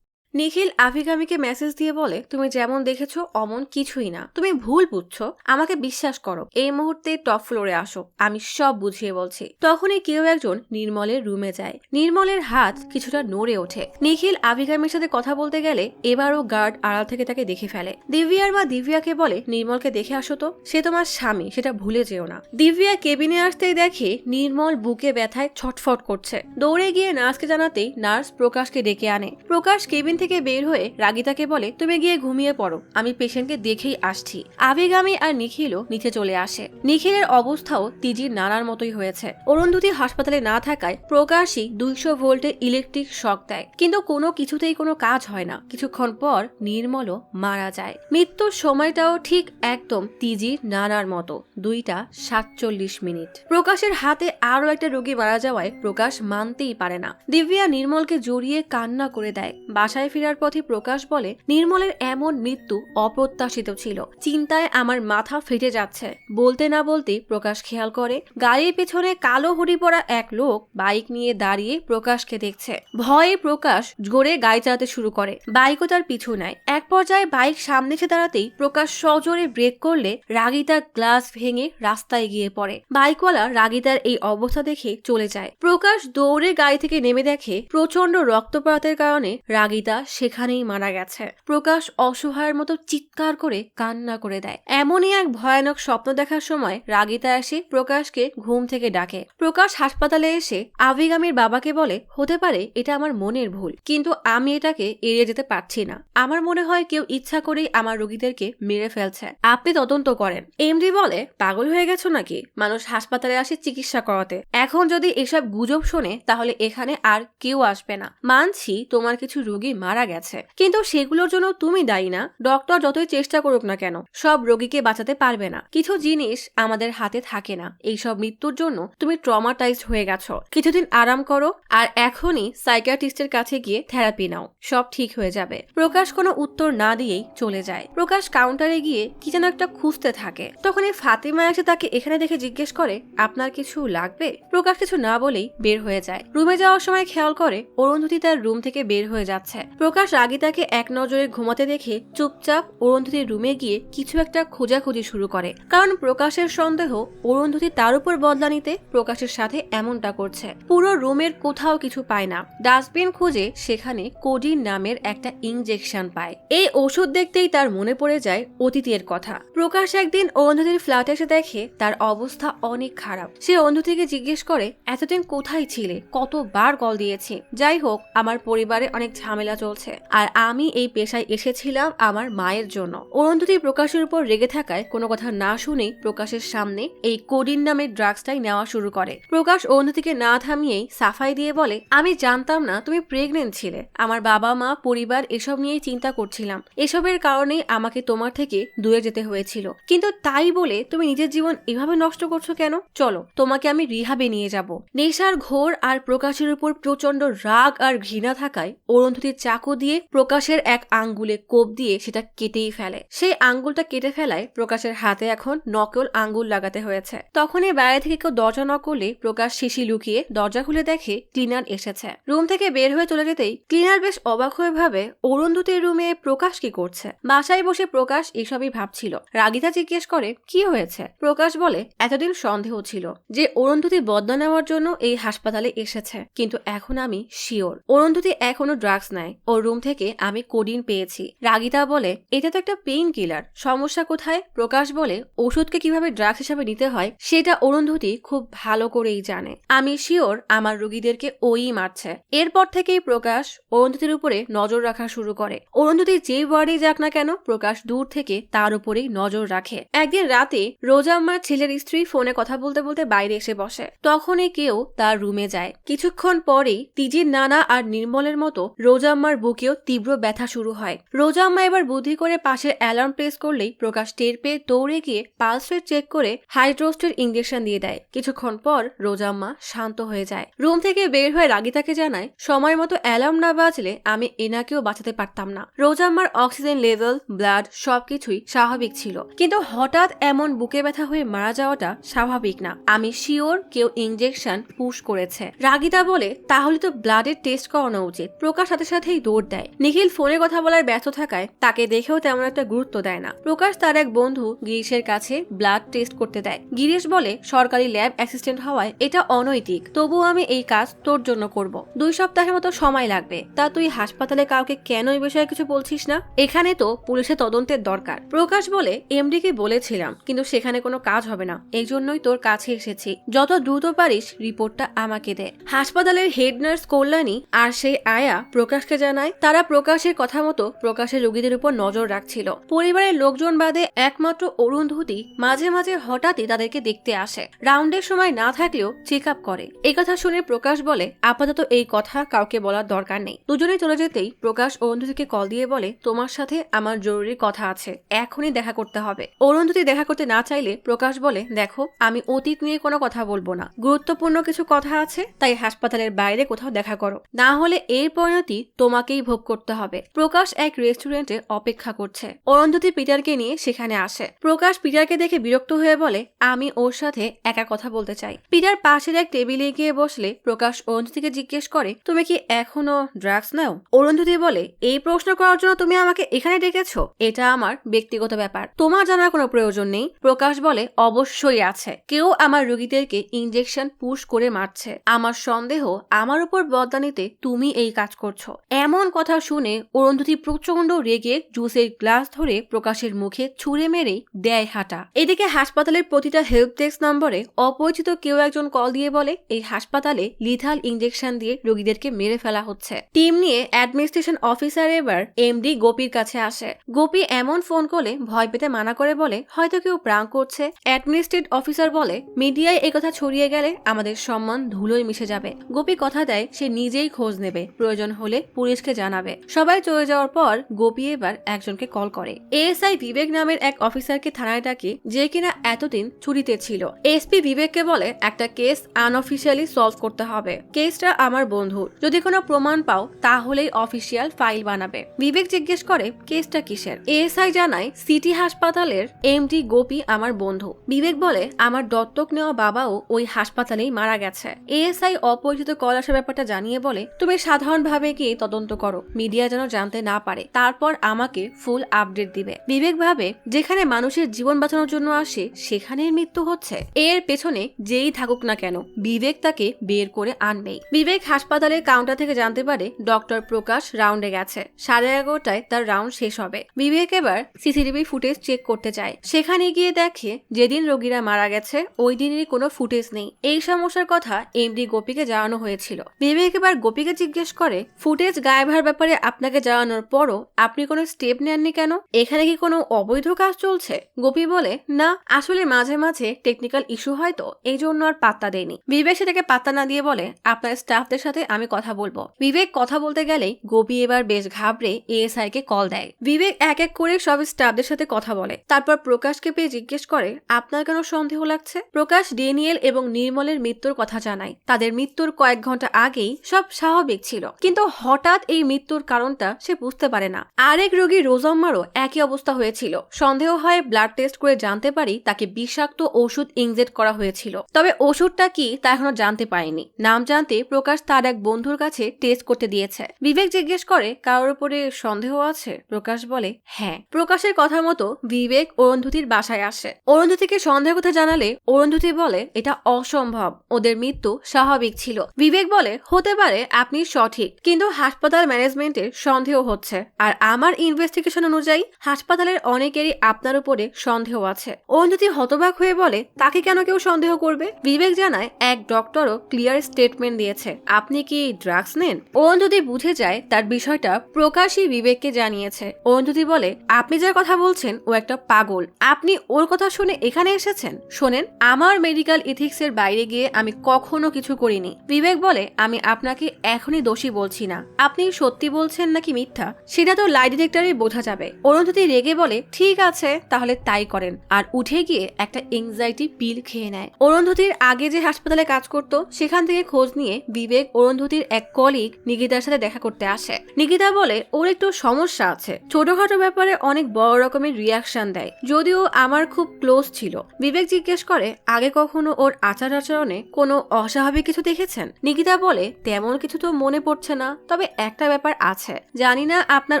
নিখিল আভিগামীকে মেসেজ দিয়ে বলে তুমি যেমন দেখেছো অমন কিছুই না, তুমি ভুল বুঝছো, আমাকে বিশ্বাস করো, এই মুহূর্তে টপ ফ্লোরে আসো, আমি সব বুঝিয়ে বলছি। তখনই কেউ একজন নির্মলের রুমে যায়। নির্মলের হাত কিছুটা নড়ে ওঠে। নিখিল আভিগামীর সাথে কথা বলতে গেলে এবারও গার্ড আড়াল থেকে তাকে দেখে ফেলে। দিব্যার মা দিব্যাকে বলে নির্মলকে দেখে আসো তো, সে তোমার স্বামী, সেটা ভুলে যেও না। দিব্যা কেবিনে আসতেই দেখে নির্মল বুকে ব্যথায় ছটফট করছে। দৌড়ে গিয়ে নার্সকে জানাতেই নার্স প্রকাশকে ডেকে আনে। প্রকাশ কেবিন থেকে বের হয়ে রাগিতাকে বলে, তুমি গিয়ে ঘুমিয়ে পড়ো, আমি পেশেন্টকে দেখেই আসছি। আভিগামী আর নিখিলও নিচে চলে আসে। নিখিলের অবস্থাও তিজির নানার মতোই হয়েছে। অরুন্ধতী হাসপাতালে না থাকায় প্রকাশই 200 ভোল্টের ইলেকট্রিক শক দেয়, কিন্তু কোনো কিছুতেই কোনো কাজ হয় না। কিছুক্ষণ পর নির্মলও মারা যায়। মৃত্যুর সময়টাও ঠিক একদম তিজির নানার মতো, 2:47। প্রকাশের হাতে আরো একটা রোগী মারা যাওয়ায় প্রকাশ মানতেই পারে না। দিব্যা নির্মলকে জড়িয়ে কান্না করে দেয়। বাসায় ফেরার পথে প্রকাশ বলে, নির্মলের এমন মৃত্যু অপ্রত্যাশিত ছিল, চিন্তায় আমার মাথা ফেটে যাচ্ছে। বলতে না বলতে প্রকাশ খেয়াল করে গাড়ির পেছনে কালো হুডি পরা এক লোক বাইক নিয়ে দাঁড়িয়ে প্রকাশকে দেখছে। ভয়ে প্রকাশ জোরে গাড়ি চালাতে শুরু করে, বাইকও তার পিছু নেয়। এক পর্যায়ে বাইক সামনে এসে দাঁড়াতেই প্রকাশ সজোরে ব্রেক করলে রাগিতার গ্লাস ভেঙে রাস্তায় গিয়ে পড়ে। বাইকওয়ালা রাগিতার এই অবস্থা দেখে চলে যায়। প্রকাশ দৌড়ে গাড়ি থেকে নেমে দেখে প্রচন্ড রক্তপাতের কারণে রাগিতা সেখানেই মারা গেছে। প্রকাশ অসহায়ের মতো চিৎকার করে কান্না করে দেয়। এমনই এক ভয়ানক স্বপ্ন দেখার সময় রাগিতা এসে প্রকাশকে ঘুম থেকে ডাকে। প্রকাশ হাসপাতালে এসে আভিগামীর বাবাকে বলে, হতে পারে এটা আমার মনের ভুল, কিন্তু আমি এটাকে এড়িয়ে যেতে পারছি না। আমার মনে হয় কেউ ইচ্ছা করেই আমার রোগীদেরকে মেরে ফেলছে, আপনি তদন্ত করেন। এমডি বলে, পাগল হয়ে গেছো নাকি? মানুষ হাসপাতালে আসে চিকিৎসা করাতে, এখন যদি এসব গুজব শোনে তাহলে এখানে আর কেউ আসবে না। মানছি তোমার কিছু রোগী মারা গেছে, কিন্তু সেগুলোর জন্য তুমি দায়ী না। ডক্টর যতই চেষ্টা করুক না কেন, সব রোগীকে বাঁচাতে পারবে না। কিছু জিনিস আমাদের হাতে থাকে না। এইসব মৃত্যুর জন্য তুমি ট্রমাটাইজড হয়ে গেছো। কিছুদিন আরাম করো আর এখনই সাইকিয়াট্রিস্টের কাছে গিয়ে থেরাপি নাও, সব ঠিক হয়ে যাবে। প্রকাশ কোনো উত্তর না দিয়েই চলে যায়। প্রকাশ কাউন্টারে গিয়ে কি যেন একটা খুঁজতে থাকে। তখনই ফাতিমা এসে তাকে এখানে দেখে জিজ্ঞেস করে, আপনার কিছু লাগবে? প্রকাশ কিছু না বলেই বের হয়ে যায়। রুমে যাওয়ার সময় খেয়াল করে অরুন্ধতী তার রুম থেকে বের হয়ে যাচ্ছে। প্রকাশ রাগিতাকে এক নজরে ঘুমাতে দেখে চুপচাপ অরুন্ধতীর রুমে গিয়ে কিছু একটা খোঁজাখুঁজি শুরু করে, কারণ প্রকাশের সন্দেহ অরুন্ধতী তার উপর বদলা নিতে প্রকাশের সাথে এমনটা করছে। পুরো রুমের কোথাও কিছু পায় না। ডাস্টবিন খুঁজে সেখানে কোডিন নামের একটা ইনজেকশন পায়। এই ওষুধ দেখতেই তার মনে পড়ে যায় অতীতের কথা। প্রকাশ একদিন অরুন্ধতীর ফ্ল্যাটে এসে দেখে তার অবস্থা অনেক খারাপ। সে অরুন্ধতীকে জিজ্ঞেস করে, এতদিন কোথায় ছিলে? কতবার কল দিয়েছি। যাই হোক, আমার পরিবারে অনেক ঝামেলা চলছে আর আমি এই পেশায় এসেছিলাম আমার মায়ের জন্য। অরুন্ধতী প্রকাশের উপর রেগে থাকায় কোনো কথা না শুনেই প্রকাশের সামনে এই কোডিন নামের ড্রাগসটাই নেওয়া শুরু করে। প্রকাশ অরুন্ধতীকে না থামিয়েই সাফাই দিয়ে বলে, আমি জানতাম না তুমি প্রেগনেন্ট ছিলে। আমার বাবা মা পরিবার এসব নিয়েই চিন্তা করছিলাম। এসবের কারণেই আমাকে তোমার থেকে দূরে যেতে হয়েছিল, কিন্তু তাই বলে তুমি নিজের জীবন এভাবে নষ্ট করছো কেন? চলো তোমাকে আমি রিহাবে নিয়ে যাব। নেশার ঘোর আর প্রকাশের উপর প্রচন্ড রাগ আর ঘৃণা থাকায় অরুন্ধতীর চাকু দিয়ে প্রকাশের এক আঙ্গুলে কোপ দিয়ে সেটা কেটেই ফেলে। সেই আঙ্গুলটা কেটে ফেলায় প্রকাশের হাতে এখন নকল আঙ্গুল লাগাতে হয়েছে। তখনই বাইরে থেকে কেউ দরজা নক করলে প্রকাশ শিশি লুকিয়ে দরজা খুলে দেখে ক্লিনার এসেছে। রুম থেকে বের হয়ে চলে যেতেই ক্লিনার বেশ অবাক হয়ে ভাবে, অরুন্ধতীর রুমে প্রকাশ কি করছে? বাসায় বসে প্রকাশ এসবই ভাবছিল। রাগিতা জিজ্ঞেস করে, কি হয়েছে? প্রকাশ বলে, এতদিন সন্দেহ ছিল যে অরুন্ধতী বদলা নেওয়ার জন্য এই হাসপাতালে এসেছে, কিন্তু এখন আমি শিওর অরুন্ধতী এখনো ড্রাগস নেয়। ওর রুম থেকে আমি কোডিন পেয়েছি। রাগিতা বলে, এটা তো একটা পেইন কিলার, সমস্যা কোথায়? প্রকাশ বলে, ওষুধকে কিভাবে ড্রাগস হিসাবে নিতে হয় সেটা অরুন্ধতী খুব ভালো করেই জানে। আমি শিওর আমার রোগীদেরকে ওই মারছে। এরপর থেকেই প্রকাশ অরুন্ধতীর উপরে নজর রাখা শুরু করে। অরুন্ধতী যে ওয়ার্ডে যাক না কেন, প্রকাশ দূর থেকে তার উপরেই নজর রাখে। একদিন রাতে রোজাম্মার ছেলের স্ত্রী ফোনে কথা বলতে বলতে বাইরে এসে বসে। তখনই কেউ তার রুমে যায়। কিছুক্ষণ পরেই তিজির নানা আর নির্মলের মতো রোজাম্মার বুকেও তীব্র ব্যথা শুরু হয়। রোজাম্মা এবার বুদ্ধি করে পাশের অ্যালার্ম প্রেস করলেই প্রকাশ টের পেয়ে দৌড়ে গিয়ে পালস রেট চেক করে হাইড্রোস্টের ইঞ্জেকশন দিয়ে দেয়। কিছুক্ষণ পর রোজাম্মা শান্ত হয়ে যায়। রুম থেকে বের হয়ে রাগিতাকে জানায়, সময় মতো অ্যালার্ম না বাজলে আমি এনাকেও বাঁচাতে পারতাম না। রোজাম্মার অক্সিজেন লেভেল, ব্লাড সবকিছুই স্বাভাবিক ছিল, কিন্তু হঠাৎ এমন বুকে ব্যথা হয়ে মারা যাওয়াটা স্বাভাবিক না। আমি শিওর কেউ ইঞ্জেকশন পুশ করেছে। রাগিতা বলে, তাহলে তো ব্লাডের টেস্ট করানো উচিত। প্রকাশ সাথে সাথেই দৌড় দেয়। নিখিল ফোনে কথা বলার ব্যস্ত থাকায় তাকে দেখেও তেমন একটা গুরুত্ব দেয় না। প্রকাশ তার এক বন্ধু গিরিশের কাছে ব্লাড টেস্ট করতে দেয়। গিরিশ বলে, সরকারি ল্যাব অ্যাসিস্ট্যান্ট হওয়ায় এটা অনৈতিক, তবুও আমি এই কাজ তোর জন্য করব। 2 সপ্তাহের মতো সময় লাগবে। তা তুই হাসপাতালে কাউকে কেন এই বিষয়ে কিছু বলছিস না? এখানে তো পুলিশের তদন্তের দরকার। প্রকাশ বলে, এমডি কে বলেছিলাম, কিন্তু সেখানে কোনো কাজ হবে না, এই জন্যই তোর কাছে এসেছি। যত দ্রুত পারিস রিপোর্টটা আমাকে দে। হাসপাতালের হেড নার্স কল্যাণী আর সেই আয়া প্রকাশকে জানায় জানায় তারা প্রকাশের কথা মতো প্রকাশের রোগীদের উপর নজর রাখছিল। পরিবারের লোকজন বাদে একমাত্র অরুন্ধতী মাঝে মাঝে হঠাৎই তাদেরকে দেখতে আসে, রাউন্ডের সময় না থাকলেও চেক আপ করে। এই কথা শুনে প্রকাশ বলে আপাতত এই কথা কাউকে বলার দরকার নেই। দুজনেই চলে যেতেই প্রকাশ অরুন্ধতীকে কল দিয়ে বলে তোমার সাথে আমার জরুরি কথা আছে, এখনই দেখা করতে হবে। অরুন্ধতী দেখা করতে না চাইলে প্রকাশ বলে দেখো আমি অতীত নিয়ে কোনো কথা বলবো না, গুরুত্বপূর্ণ কিছু কথা আছে, তাই হাসপাতালের বাইরে কোথাও দেখা করো, না হলে এর পরিণতি তোমাকেই ভোগ করতে হবে। প্রকাশ এক রেস্টুরেন্টে অপেক্ষা করছে। অরুন্ধতী পিটারকে নিয়ে সেখানে আসে। প্রকাশ পিটারকে দেখে বিরক্ত হয়ে বলে আমি ওর সাথে একা কথা বলতে চাই। পিটার পাশের এক টেবিলে গিয়ে বসলে প্রকাশ অরুন্ধতীকে জিজ্ঞেস করে তুমি কি এখনো ড্রাগস নাও? অরুন্ধতী বলে এই প্রশ্ন করার জন্য তুমি আমাকে এখানে ডেকেছো? এটা আমার ব্যক্তিগত ব্যাপার, তোমার জানার কোনো প্রয়োজন নেই। প্রকাশ বলে অবশ্যই আছে, কেউ আমার রোগীদেরকে ইনজেকশন পুশ করে মারছে, আমার সন্দেহ আমার উপর বদলা নিতে তুমি এই কাজ করছো। এমন কথা শুনে অরুন্ধতী প্রচন্ড রেগে জুসের গ্লাস ধরে প্রকাশের মুখে ছুঁড়ে মেরেই দেয় হাঁটা। এদিকে হাসপাতালের প্রতিটা হেল্প ডেস্ক নম্বরে অপরিচিত কেউ একজন কল দিয়ে বলে এই হাসপাতালে লিথাল ইনজেকশন দিয়ে রোগীদেরকে মেরে ফেলা হচ্ছে। টিম নিয়ে অ্যাডমিনিস্ট্রেশন অফিসার এবার এমডি গোপীর কাছে আসে। গোপী এমন ফোন করলে ভয় পেতে মানা করে বলে হয়তো কেউ প্রাঙ্ক করছে। অ্যাডমিনিস্ট্রেটিভ অফিসার বলে মিডিয়ায় এই কথা ছড়িয়ে গেলে আমাদের সম্মান ধুলোয় মিশে যাবে। গোপী কথা দেয় সে নিজেই খোঁজ নেবে, প্রয়োজন হলে পুলিশকে জানাবে। সবাই চলে যাওয়ার পর গোপী এবার একজনকে কল করে। এএসআই বিবেক নামের এক অফিসারকে থানায় ডাকে, যে কিনা এতদিন ছুটিতে ছিল। এসপি বিবেককে বলে একটা কেস আনঅফিসিয়ালি সলভ করতে হবে, কেসটা আমার বন্ধুর, যদি কোনো প্রমাণ পাও তাহলেই অফিসিয়াল ফাইল বানাবে। বিবেক জিজ্ঞেস করে কেসটা কিসের? এএসআই জানায় সিটি হাসপাতালের এমডি গোপী আমার বন্ধু। বিবেক বলে আমার দত্তক নেওয়া বাবাও ওই হাসপাতালেই মারা গেছে। এএসআই অপরিচিত কল আসার ব্যাপারটা জানিয়ে বলে তুমি সাধারণভাবে গিয়ে তদন্ত করো, মিডিয়া যেন জানতে না পারে, তারপর আমাকে ফুল আপডেট দিবে। বিবেক ভাবে যেখানে মানুষের জীবন বাঁচানোর জন্য আসে সেখানেই মৃত্যু হচ্ছে, এর পেছনে যেই থাকুক না কেন বিবেক তাকে বের করে আনবেই। বিবেক হাসপাতালের কাউন্টার থেকে জানতে পারে ডক্টর প্রকাশ রাউন্ডে গেছে, 11:30টায় তার রাউন্ড শেষ হবে। বিবেক এবার সিসিটিভি ফুটেজ চেক করতে চায়। সেখানে গিয়ে দেখে যেদিন রোগীরা মারা গেছে ওই দিনেরই কোনো ফুটেজ নেই। এই সমস্যার কথা এমডি গোপীকে জানানো হয়েছিল। বিবেক এবার গোপীকে জিজ্ঞেস করে ফুটেজ গায়েব হওয়ার ব্যাপারে আপনাকে জানানোর পরও আপনি কোনো স্টেপ নেননি কেন? এখানে কি কোনো অবৈধ কাজ চলছে? গোপী বলে না, আসলে মাঝে মাঝে টেকনিক্যাল ইস্যু হয় তো এই জন্য আর পাত্তা দেয়নি। বিবেক সেটাকে পাত্তা না দিয়ে বলে আপনার স্টাফদের সাথে আমি কথা বলবো। বিবেক কথা বলতে গেলেই গোপী এবার বেশ ঘাবড়ে এএসআই কে কল দেয়। বিবেক এক এক করে সব স্টাফদের সাথে কথা বলে, তারপর প্রকাশকে পেয়ে জিজ্ঞেস করে আপনার কেন সন্দেহ লাগছে? প্রকাশ ডেনিয়েল এবং নির্মলের মৃত্যুর কথা জানায়। তাদের মৃত্যুর কয়েক ঘন্টা আগেই সব স্বাভাবিক ছিল, কিন্তু হঠাৎ এই মৃত্যুর কারণটা সে বুঝতে পারে না। আরেক রোগী রোজম্মারও একই অবস্থা হয়েছিল। সন্দেহ হয় ব্লাড টেস্ট করে জানতে পারি তাকে বিষাক্ত ওষুধ ইনজেক্ট করা হয়েছিল, তবে ওষুধটা কি তা এখনো জানতে পারেনি। নাম জানতে প্রকাশ তার এক বন্ধুর কাছে টেস্ট করতে দিয়েছে। বিবেক জিজ্ঞেস করে কারোর উপরে সন্দেহ আছে? প্রকাশ বলে হ্যাঁ। প্রকাশের কথা মতো বিবেক অরুন্ধতীর বাসায় আসে। অরুন্ধতীকে সন্দেহ কথা জানালে অরুন্ধতী বলে এটা অসম্ভব, ওদের মৃত্যু স্বাভাবিক ছিল। বিবেক বলে হতে পারে আপনি সঠিক, কিন্তু হাসপাতাল ম্যানেজমেন্টের সন্দেহ হচ্ছে, আর আমার ইনভেস্টিগেশন অনুযায়ী হাসপাতালের অনেকেরই আপনার উপরে সন্দেহ আছে। অরুন্ধতী হতবাক হয়ে বলে তাকে কেন কেউ সন্দেহ করবে? বিবেক জানায় এক ডক্টরও ক্লিয়ার স্টেটমেন্ট দিয়েছে, আপনি কি ড্রাগস নেন? অরুন্ধতী বুঝে যায় তার বিষয়টা প্রকাশই বিবেককে জানিয়েছে। অরুন্ধতী বলে আপনি যার কথা বলছেন ও একটা পাগল, আপনি ওর কথা শুনে এখানে এসেছেন। শোনেন, আমার মেডিকেল ইথিক্স এর বাইরে গিয়ে আমি কখনো কিছু করিনি। বিবেক বলে আমি আপনাকে এখনই দোষী বলছি না, আপনি সত্যি বলছেন নাকি মিথ্যা সেটা তো লাই ডিটেক্টরে বোঝা যাবে। অরুন্ধতী রেগে বলে ঠিক আছে তাহলে তাই করেন, আর উঠে গিয়ে একটা এংজাইটি পিল খেয়ে নেয়। অরুন্ধতীর আগে যে হাসপাতালে কাজ করতো সেখান থেকে খোঁজ নিয়ে বিবেক অরুন্ধতীর এক কলিগ নিকিতার সাথে দেখা করতে আসে। নিকিতা বলে ওর একটু সমস্যা আছে, ছোটখাটো ব্যাপারে অনেক বড় রকমের রিয়াকশন দেয়, যদিও আমার খুব ক্লোজ ছিল। বিবেক জিজ্ঞেস করে আগে কখনো ওর আচার আচরণে কোনো অস্বাভাবিক কিছু দেখেছেন? নিকিতা বলে তেমন কিছু তো মনে পড়ছে না, তবে একটা ব্যাপার আছে, জানি না আপনার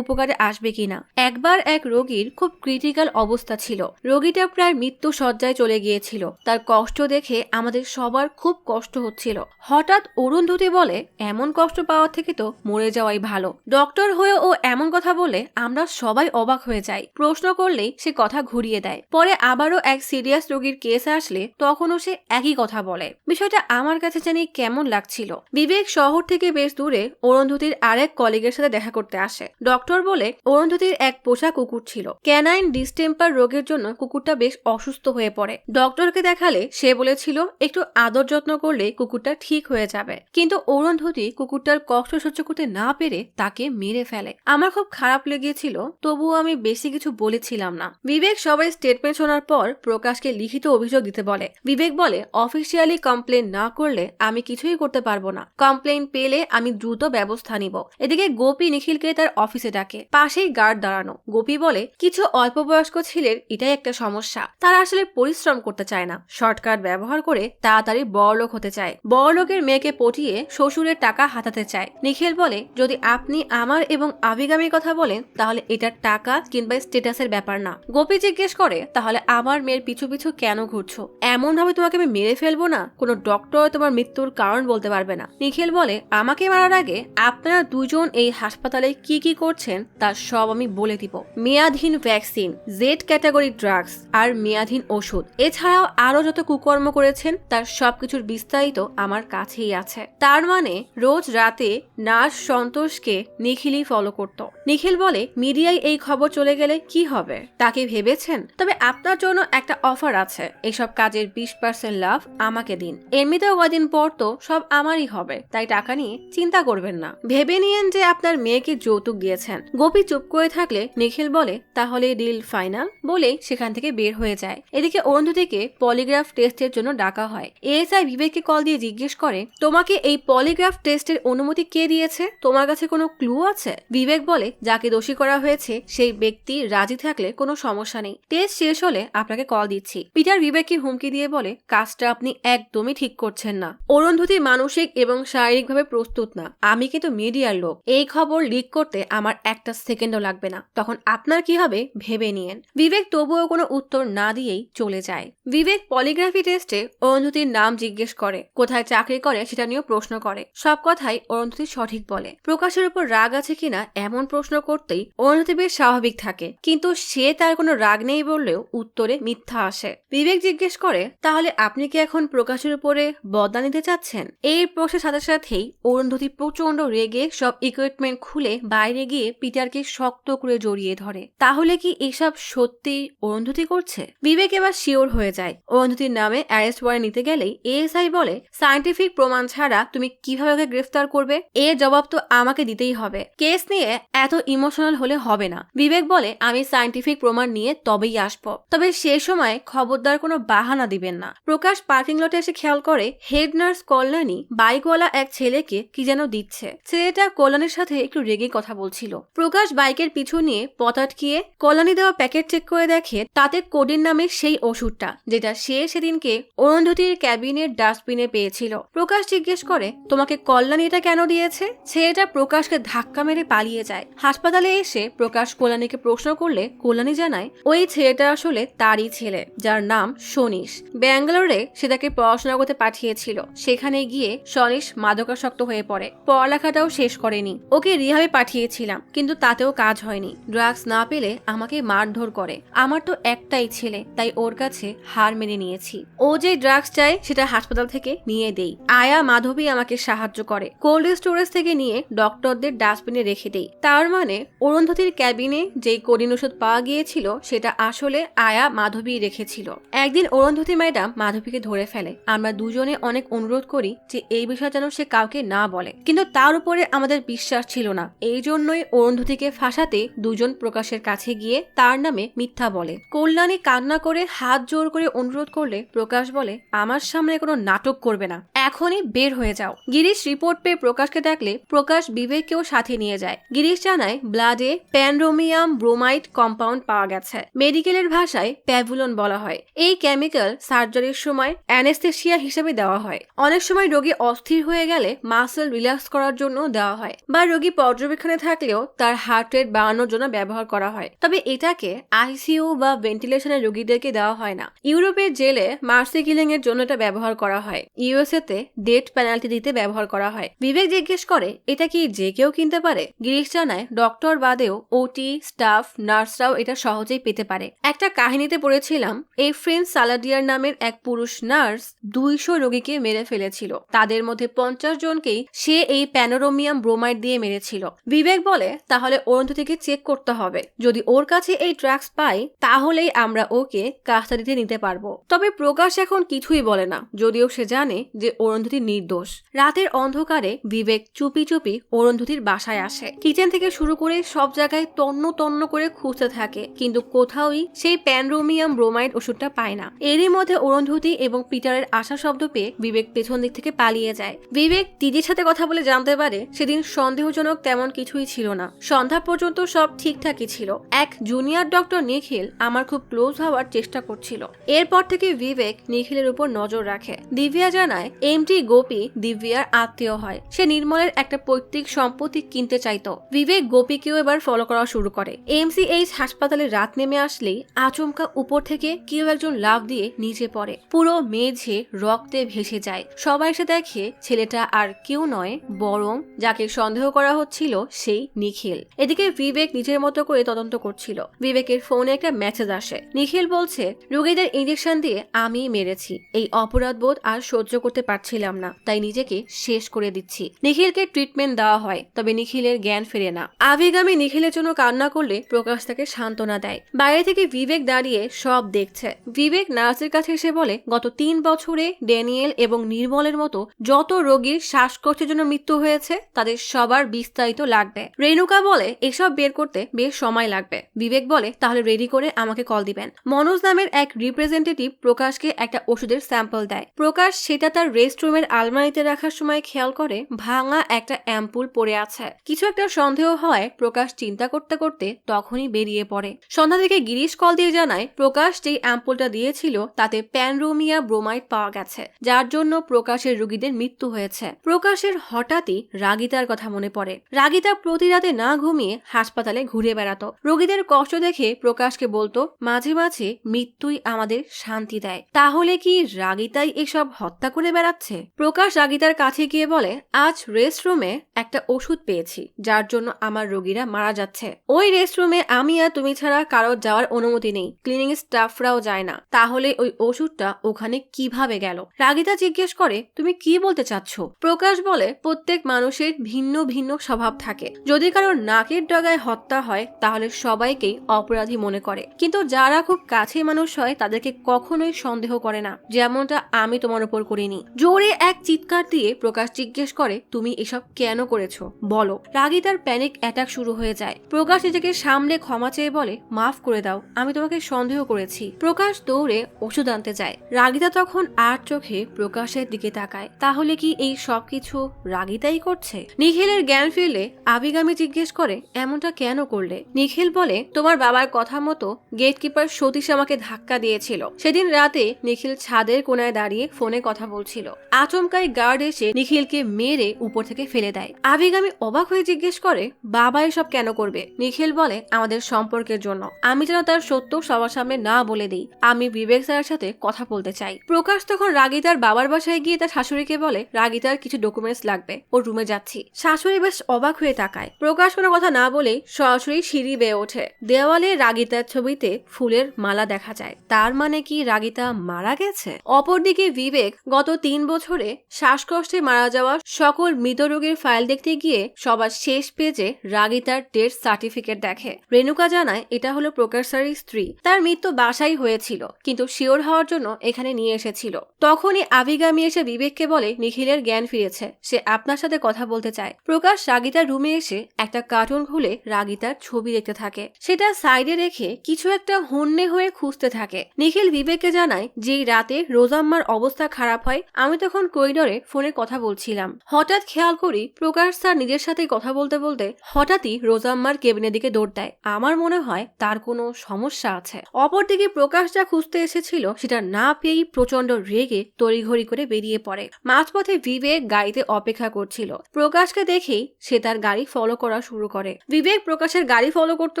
উপকারে আসবে কিনা। একবার এক রোগীর খুব ক্রিটিক্যাল অবস্থা ছিল, রোগীটা প্রায় মৃত্যু শয্যায় চলে গিয়েছিল, তার কষ্ট দেখে আমাদের সবার খুব কষ্ট হচ্ছিল। হঠাৎ অরুন্ধতী বলে এমন কষ্ট পাওয়ার থেকে তো মরে যাওয়াই ভালো। ডক্টর হয়ে ও এমন কথা বলে আমরা সবাই অবাক হয়ে যাই, প্রশ্ন করলেই সে কথা ঘুরিয়ে দেয়। পরে আবারও এক সিরিয়াস রোগীর কেস আসলে তখনও সে একই কথা বলে। বিষয়টা আমার কাছে জানি কেমন লাগছিল। বিবেক শহর থেকে বেশ দূরে অরুন্ধতীর আরেক কলিগের সাথে দেখা করতে আসে। ডক্টর বলে অরুন্ধতির এক পোষা কুকুর ছিল। ক্যানাইন ডিস্টেম্পার রোগের জন্য কুকুরটা বেশ অসুস্থ হয়ে পড়ে। ডক্টরকে দেখালে সে বলেছিল একটু আদর যত্ন করলে কুকুরটা ঠিক হয়ে যাবে, কিন্তু অরুন্ধতি কুকুরটার কষ্ট সহ্য করতে না পেরে তাকে মেরে ফেলে। আমার খুব খারাপ লেগেছিল, তবুও আমি বেশি কিছু বলেছিলাম না। বিবেক সবাই স্টেটমেন্ট শোনার পর প্রকাশকে লিখিত অভিযোগ দিতে বলে। বিবেক বলে অফিসিয়ালি কমপ্লেন না করলে আমি কিছুই করতে পারবো না, কমপ্লেন পেলে আমি দ্রুত ব্যবস্থা নিব। এদিকে গোপী নিখিলকে তার অফিসে ডাকে। পাশেই গার্ড দাঁড়ানো। গোপী বলে কিছু অল্প বয়স্ক ছেলের এটাই একটা সমস্যা, তারা আসলে পরিশ্রম করতে চায় না, শর্টকাট ব্যবহার করে তাড়াতাড়ি বড়লোক হতে চায়, বড়লোকের মেয়েকে পটিয়ে শ্বশুরের টাকা হাতাতে চায়। নিখিল বলে যদি আপনি আমার এবং আভিগামীর কথা বলেন তাহলে এটা টাকা কিংবা স্ট্যাটাসের ব্যাপার না। গোপী জিজ্ঞেস করে তাহলে আমার মেয়ের পিছু পিছু কেন ঘুরছো? এমন ভাবে তোমাকে আমি মেরে ফেলবো না, কোনো ডক্টর তোমার মৃত্যুর কারণ বলতে পারবে না। নিখিল বলে আমাকে মারার আগে আপনারা দুজন এই হাসপাতালে কি কি করছেন তার সব আমি বলে দিব। মেয়াদহীন ভ্যাকসিন, জেড ক্যাটাগরি ড্রাগস আর মেয়াদহীন ওষুধ, এছাড়াও আরো যত কুকর্ম করেছেন তার সবকিছুর বিস্তারিত আমার কাছেই আছে। তার মানে রোজ রাতে নার্স সন্তোষকে নিখিলই ফলো করত। নিখিল বলে মিডিয়ায় এই খবর চলে গেলে কি হবে তাকে ভেবেছেন? তবে আপনার জন্য একটা অফার আছে, এসব কাজের 20% লাভ আমাকে দিন। এমনিতেও কদিন পর তো সব আমারই হবে, তাই টাকা নিয়ে চিন্তা করবেন না। ভেবে নিয়েন যে আপনার মেয়েকে যৌতুক দিয়েছেন। গোপী চুপ করে থাকলে নিখিল বলে তাহলে ডিল ফাইনাল, বলে সেখান থেকে বের হয়ে যায়। এদিকে অরুন্ধতিকে পলিগ্রাফ টেস্টের জন্য ডাকা হয়। এএসআই বিবেককে কল দিয়ে জিজ্ঞেস করে তোমাকে এই পলিগ্রাফ টেস্টের অনুমতি কে দিয়েছে? তোমার কাছে কোনো ক্লু আছে? বিবেক বলে যাকে দোষী করা হয়েছে সেই ব্যক্তি রাজি থাকলে কোনো সমস্যা নেই, টেস্ট শেষ হলে আপনাকে কল দিচ্ছি। পিটার বিবেককে হুমকি দিয়ে বলে কাজটা আপনি একদমই ঠিক করছেন না। অরুন্ধতি মানসিক এবং শারীরিকভাবে প্রস্তুত না। আমি কিন্তু মিডিয়ার লোক, এই খবর লিক করতে আমার একটা সেকেন্ডও লাগবে না। তখন আপনার কি হবে ভেবে নিয়েন। বিবেক তবুও কোনো উত্তর না দিয়েই চলে যায়। বিবেক পলিগ্রাফি টেস্টে অরুন্ধতির নাম জিজ্ঞেস করে, কোথায় চাকরি করে সেটা নিয়েও প্রশ্ন করে। সব কথাই অরুন্ধতি সঠিক বলে। প্রকাশের উপর রাগ আছে কিনা এমন প্রশ্ন করতেই অরুন্ধতি বেশ স্বাভাবিক থাকে, কিন্তু সে তার কোনো রাগ নেই বললেও উত্তরে মিথ্যা আসে। বিবেক জিজ্ঞেস করে তাহলে আপনি কি এখন প্রকাশের উপরে বদলা নিতে চাচ্ছেন? এই প্রশ্নের সাথে সাথেই অরুন্ধতি প্রচন্ড রেগে সব ইকুইপমেন্ট খুলে বাইরে গিয়ে পিটারকে শক্ত করে জড়িয়ে ধরে। তাহলে কি এসব সত্যি অরুন্ধতি করছে? বিবেক এবার শিওর হয়ে যায়। অরুন্ধতির নামে অ্যারেস্ট ওয়ারেন্ট নিতে গেলেই এএসআই বলে সায়েন্টিফিক প্রমাণ ছাড়া তুমি কিভাবে ওকে গ্রেফতার করবে? এর জবাব তো আমাকে দিতেই হবে। কেস নিয়ে এত ইমোশনাল হলে হবে না। বিবেক বলে আমি সায়েন্টিফিক প্রমাণ নিয়ে তবেই আসবো, তবে সে সময় খবরদার কোনো বাহানা দিবেন না। প্রকাশ পার্কিং লটে এসে খেয়াল করে হেড নার্স কল্যাণী বাইকওয়ালা এক ছেলেকে কি যেন দিচ্ছে। ছেলেটা কল্যাণীর সাথে একটু রেগে কথা বলছিল। প্রকাশ বাইকের পিছু নিয়ে পথ আটকিয়ে কল্যাণী দেওয়া প্যাকেট চেক করে দেখে তাতে কোডিন নামে সেই ওষুধটা যেটা সে সেদিনকে অরুন্ধতির ক্যাবিনের ডাস্টবিনে পেয়েছিল। প্রকাশ জিজ্ঞেস করে তোমাকে কল্যাণী এটা কেন দিয়েছে? ছেলেটা প্রকাশকে ধাক্কা মেরে পালিয়ে যায়। হাসপাতালে এসে প্রকাশ কল্যাণীকে প্রশ্ন করলে কল্যাণী জানায় ওই ছেলেটা আসলে তারই ছেলে, যার নাম সনীশ। ব্যাঙ্গালোরে সে তাকে পড়াশোনা করতে পাঠিয়েছিল। সেখানে গিয়ে সনীশ মাদকাসক্ত হয়ে পড়ে। পড়ালেখাটাও শেষ করেনি। ওকে রিহাবে পাঠিয়েছিলাম, কিন্তু তাতেও কাজ হয়নি। ড্রাগস না পেলে আমাকে মারধর করে। আমার তো একটাই ছেলে, তাই ওর কাছে হার মেনে নিয়েছি। ও যে ড্রাগস চায় সেটা হাসপাতাল থেকে নিয়ে দেই। আয়া মাধবী আমাকে সাহায্য করে। কোল্ড স্টোরেজ থেকে নিয়ে ডক্টরদের ডাস্টবিনে রেখে দেই। তার মানে অরুন্ধতির ক্যাবিনে যেই কোডিন ওষুধ পাওয়া গিয়েছিল সেটা আসলে আয়া মাধবী রেখেছিল। একদিন অরুন্ধতী ম্যাডাম মাধবীকে ধরে ফেলে। আমরা দুজনে অনেক অনুরোধ করি যে এই বিষয়ে যেন সে কাউকে না বলে, কিন্তু তার উপরে আমাদের বিশ্বাস ছিল না। এই জন্যই অরুন্ধতিকে ফাঁসাতে দুজন প্রকাশের কাছে গিয়ে তার নামে মিথ্যা বলে। কল্যাণী কান্না করে হাত জোর করে অনুরোধ করলে প্রকাশ বলে আমার সামনে কোনো নাটক করবে না, এখনই বের হয়ে যাও। গিরিশ রিপোর্ট পেয়ে প্রকাশকে ডাকলে প্রকাশ বিবেককেও সাথে নিয়ে যায়। গিরিশ জানায় ব্লাডে প্যানড্রোমিয়াম ব্রোমাইড কম্পাউন্ড পাওয়া গেছে। মেডিকেলের ভাষায় প্যাভুলন বলা হয়। এই কেমিক্যাল সার্জারির সময় অ্যানেস্থেসিয়া হিসেবে দেওয়া হয়। অনেক সময় রোগী অস্থির হয়ে গেলে মাসল রিল্যাক্স করার জন্য দেওয়া হয়, বা রোগী পর্যবেক্ষণে থাকলেও তার হার্ট রেট বাড়ানোর জন্য ব্যবহার করা হয়। তবে এটাকে আইসিইউ বা ভেন্টিলেশনের রোগীদেরকে দেওয়া হয় না। ইউরোপের জেলে মার্সি কিলিং এর জন্য এটা ব্যবহার করা হয়। ইউএসএ তে করতে ডেথ পেনাল্টি দিতে ব্যবহার করা হয়। বিবেক জিজ্ঞেস করে এটা কি যে কেউ কিনতে পারে? গিরিশ জানায় ডক্টর বাদেও ওটি, স্টাফ, নার্সরাও এটা সহজেই পেতে পারে। একটা কাহিনীতে পড়েছিলাম এফ্রেন সালাডিয়ার নামের এক পুরুষ নার্স 200 রোগীকে মেরে ফেলেছিল। তাদের মধ্যে 50 জনকেই সে এই প্যানোরোমিয়াম ব্রোমাইড দিয়ে মেরেছিল। বিবেক বলে তাহলে অরুন্ধতিকে চেক করতে হবে, যদি ওর কাছে এই ড্রাগস পাই তাহলেই আমরা ওকে কাস্টাডিতে নিতে পারবো। তবে প্রকাশ এখন কিছুই বলে না, যদিও সে জানে যে অরুন্ধতি নির্দোষ। রাতের অন্ধকারে বিবেক চুপি চুপি অরুন্ধতির বাসায় আসে। কিচেন থেকে শুরু করে সব জায়গায় তন্ন তন্ন করে খুঁজতে থাকে, কিন্তু কোথাওই সেই প্যানরোমিয়াম ব্রোমাইড ওষুধটা পায় না। এরই মধ্যে অরুন্ধতি এবং পিটারের আশা শব্দ পেয়ে বিবেক পেছন দিক থেকে পালিয়ে যায়। বিবেক দিদির সাথে কথা বলে জানতে পারে সেদিন সন্দেহজনক তেমন কিছুই ছিল না, সন্ধ্যা পর্যন্ত সব ঠিকঠাকই ছিল। এক জুনিয়র ডক্টর নিখিল আমার খুব ক্লোজ হওয়ার চেষ্টা করছিল। এরপর থেকে বিবেক নিখিলের উপর নজর রাখে। দিব্যা জানায় এমটি গোপী দিব্যার আত্মীয় হয়, সে নির্মলের একটা পৈতৃক সম্পত্তি কিনতে চাইতো। বিবেক গোপীকেও এবার ফলো করা শুরু করে। এমসিএইচ হাসপাতালে রাত নেমে আসলেই আচমকা উপর থেকে কেউ একজন লাফ দিয়ে নিচে পড়ে, পুরো মেঝে রক্তে ভেসে যায়। সবাই এসে দেখে ছেলেটা আর কেউ নয় বরং যাকে সন্দেহ করা হচ্ছিল সেই নিখিল। এদিকে বিবেক নিজের মতো করে তদন্ত করছিল। বিবেকের ফোনে একটা মেসেজ আসে। নিখিল বলছে রোগীদের ইনজেকশন দিয়ে আমি মেরেছি, এই অপরাধবোধ আর সহ্য করতে পারছিলাম না, তাই নিজেকে শেষ করে দিচ্ছি। নিখিলকে ট্রিটমেন্ট দেওয়া হয়, তবে নিখিলের জ্ঞান ফেরে না। আবেগামী নিখিলের জন্য কান্না করলে প্রকাশ তাকে সান্ত্বনা দেয়। বাইরে থেকে বিবেক দাঁড়িয়ে সব দেখছে। বিবেক নার্সের কাছে এসে বলে গত 3 বছরে ড্যানিয়েল এবং নির্মলের মতো যত রোগীর শ্বাসকষ্টের জন্য মৃত্যু হয়েছে তাদের সবার বিস্তারিত লাগবে। রেণুকা বলে এসব বের করতে বেশ সময় লাগবে। বিবেক বলে তাহলে রেডি করে আমাকে কল দিবেন। মনোজ নামের এক রিপ্রেজেন্টেটিভ প্রকাশকে একটা ওষুধের স্যাম্পল দেয়। প্রকাশ সেটা তার রেস্টরুমের আলমারিতে রাখার সময় খেয়াল করে ভাঙা একটা অ্যাম্পুল পড়ে আছে। কিছু একটা সন্দেহ হয় প্রকাশ চিন্তা করতে করতে তখনই বেরিয়ে পড়ে। সন্ধ্যা থেকে গিরিশ কল দিয়ে জানায় প্রকাশ যেই অ্যাম্পুলটা দিয়েছিল তাতে প্যানরোমিয়া ব্রোমাইড পাওয়া গেছে, যার জন্য প্রকাশের রোগীদের মৃত্যু হয়েছে। প্রকাশের হঠাৎই রাগিতার কথা মনে পড়ে। রাগিতা প্রতি রাতে না ঘুমিয়ে হাসপাতালে ঘুরে বেড়াতো। রোগীদের কষ্ট দেখে প্রকাশকে বলতো মাঝে মাঝে মৃত্যুই আমাদের শান্তি দেয়। তাহলে কি রাগিতাই এসব হত্যা করে বেড়াচ্ছে? প্রকাশ রাগিতার কাছে গিয়ে বলে আজ রেস্টরুমে একটা ওষুধ পেয়েছি যার জন্য আমার রোগীরা মারা যাচ্ছে। ওই রেস্টরুমে আমি আর তুমি ছাড়া কারোর যাওয়ার অনুমতি নেই, ক্লিনিং স্টাফরাও যায় না। তাহলে ওই ওষুধটা ওখানে কিভাবে গেল? রাগিতা জিজ্ঞেস করে তুমি কি বলতে চাচ্ছ? প্রকাশ বলে প্রত্যেক মানুষের ভিন্ন ভিন্ন স্বভাব থাকে। যদি কারোর নাকের ডগায় হত্যা হয় তাহলে সবাইকেই অপরাধী মনে করে, কিন্তু যারা খুব কাছে মানুষ হয় তাদেরকে কখনোই সন্দেহ করে না, যেমনটা আমি তোমার উপর করিনি। জোরে এক চিৎকার দিয়ে প্রকাশ জিজ্ঞেস করে তুমি এসব কেন করেছো বলো। রাগিতার প্যানিক অ্যাটাক শুরু হয়ে যায়। প্রকাশ নিজেকে সামলে ক্ষমা চেয়ে বলে মাফ করে দাও, আমি তোমাকে সন্দেহ করেছি। প্রকাশ দৌড়ে ওষুধ আনতে যায়। রাগিতা তখন আর চোখে প্রকাশের দিকে তাকায়। তাহলে কি এই সবকিছু রাগিতাই করছে? নিখিলের জ্ঞান ফিরলে আবিগামী জিজ্ঞেস করে এমনটা কেন করলে? নিখিল বলে তোমার বাবার কথা মতো গেটকিপার সতীশ আমাকে ধাক্কা দিয়েছিল। সেদিন রাতে নিখিল ছাদের কোনায় দাঁড়িয়ে ফোনে কথা বলছিল। আচমকাই গার্ড এসে নিখিলকে মেরে উপর থেকে ফেলে দেয়। আবিগামী অবাক হয়ে জিজ্ঞেস করে বাবা এসব কেন করবে? নিখিল বলে আমাদের সম্পর্কের জন্য, আমি যেন তার সত্য সবার সামনে না বলে দিই। আমি বিবেক স্যারের সাথে কথা বলতে চাই। প্রকাশ তখন রাগিতার বাবার বাসায় গিয়ে তার শাশুড়িকে বলে রাগিতার কিছু ডকুমেন্টস লাগবে, ওর রুমে যাচ্ছি। শাশুড়ি বেশ অবাক হয়ে তাকায়। প্রকাশ কোনো কথা না বলেই সরাসরি সিঁড়ি বেয়ে ওঠে। দেওয়ালে রাগিতার ছবিতে ফুলের মালা দেখা যায়। তার মানে কি রাগিতা মারা গেছে? অপরদিকে বিবেক গত 3 বছরে শ্বাসকষ্টে মারা যাওয়া সকল মৃত রোগীর ফাইল দেখতে গিয়ে সবার শেষ পেজে রাগিতার ডেথ সার্টিফিকেট দেখে। রেণুকা জানায় এটা হলো প্রকাশ স্যারের স্ত্রী। তার মৃত্যু বাসাই হয়েছিল, কিন্তু শিওর হওয়ার জন্য এখানে নিয়ে এসেছিল। তখনই আবিগামী এসে বিবেককে বলে নিখিলের জ্ঞান ফিরেছে, সে আপনার সাথে কথা বলতে চায়। প্রকাশ রাগিতার রুমে এসে একটা কার্টুন খুলে রাগিতার ছবি দেখতে থাকে। সেটা সাইডে রেখে কিছু একটা হন্যে হয়ে খুঁজতে থাকে। নিখিল বিবেককে জানায় যেই রাতে রোজাম্মার অবস্থা খারাপ হয় আমি তখন করিডোরে ফোনে কথা বলছিলাম। হঠাৎ খেয়াল করি প্রকাশ স্যার নিজের সাথে কথা বলতে বলতে হঠাৎই রোজাম্মার কেবিনের দিকে দৌড় দেয়। আমার মনে হয় তার কোনো সমস্যা আছে। অপরদিকে প্রকাশ যা খুঁজতে এসেছিল সেটা না পেয়েই প্রচন্ড রেগে তড়িঘড়ি করে বেরিয়ে পড়ে। মাঝপথে বিবেক গাড়িতে অপেক্ষা করছিল। প্রকাশকে দেখেই সে তার গাড়ি ফলো করা শুরু করে। বিবেক প্রকাশের গাড়ি ফলো করতে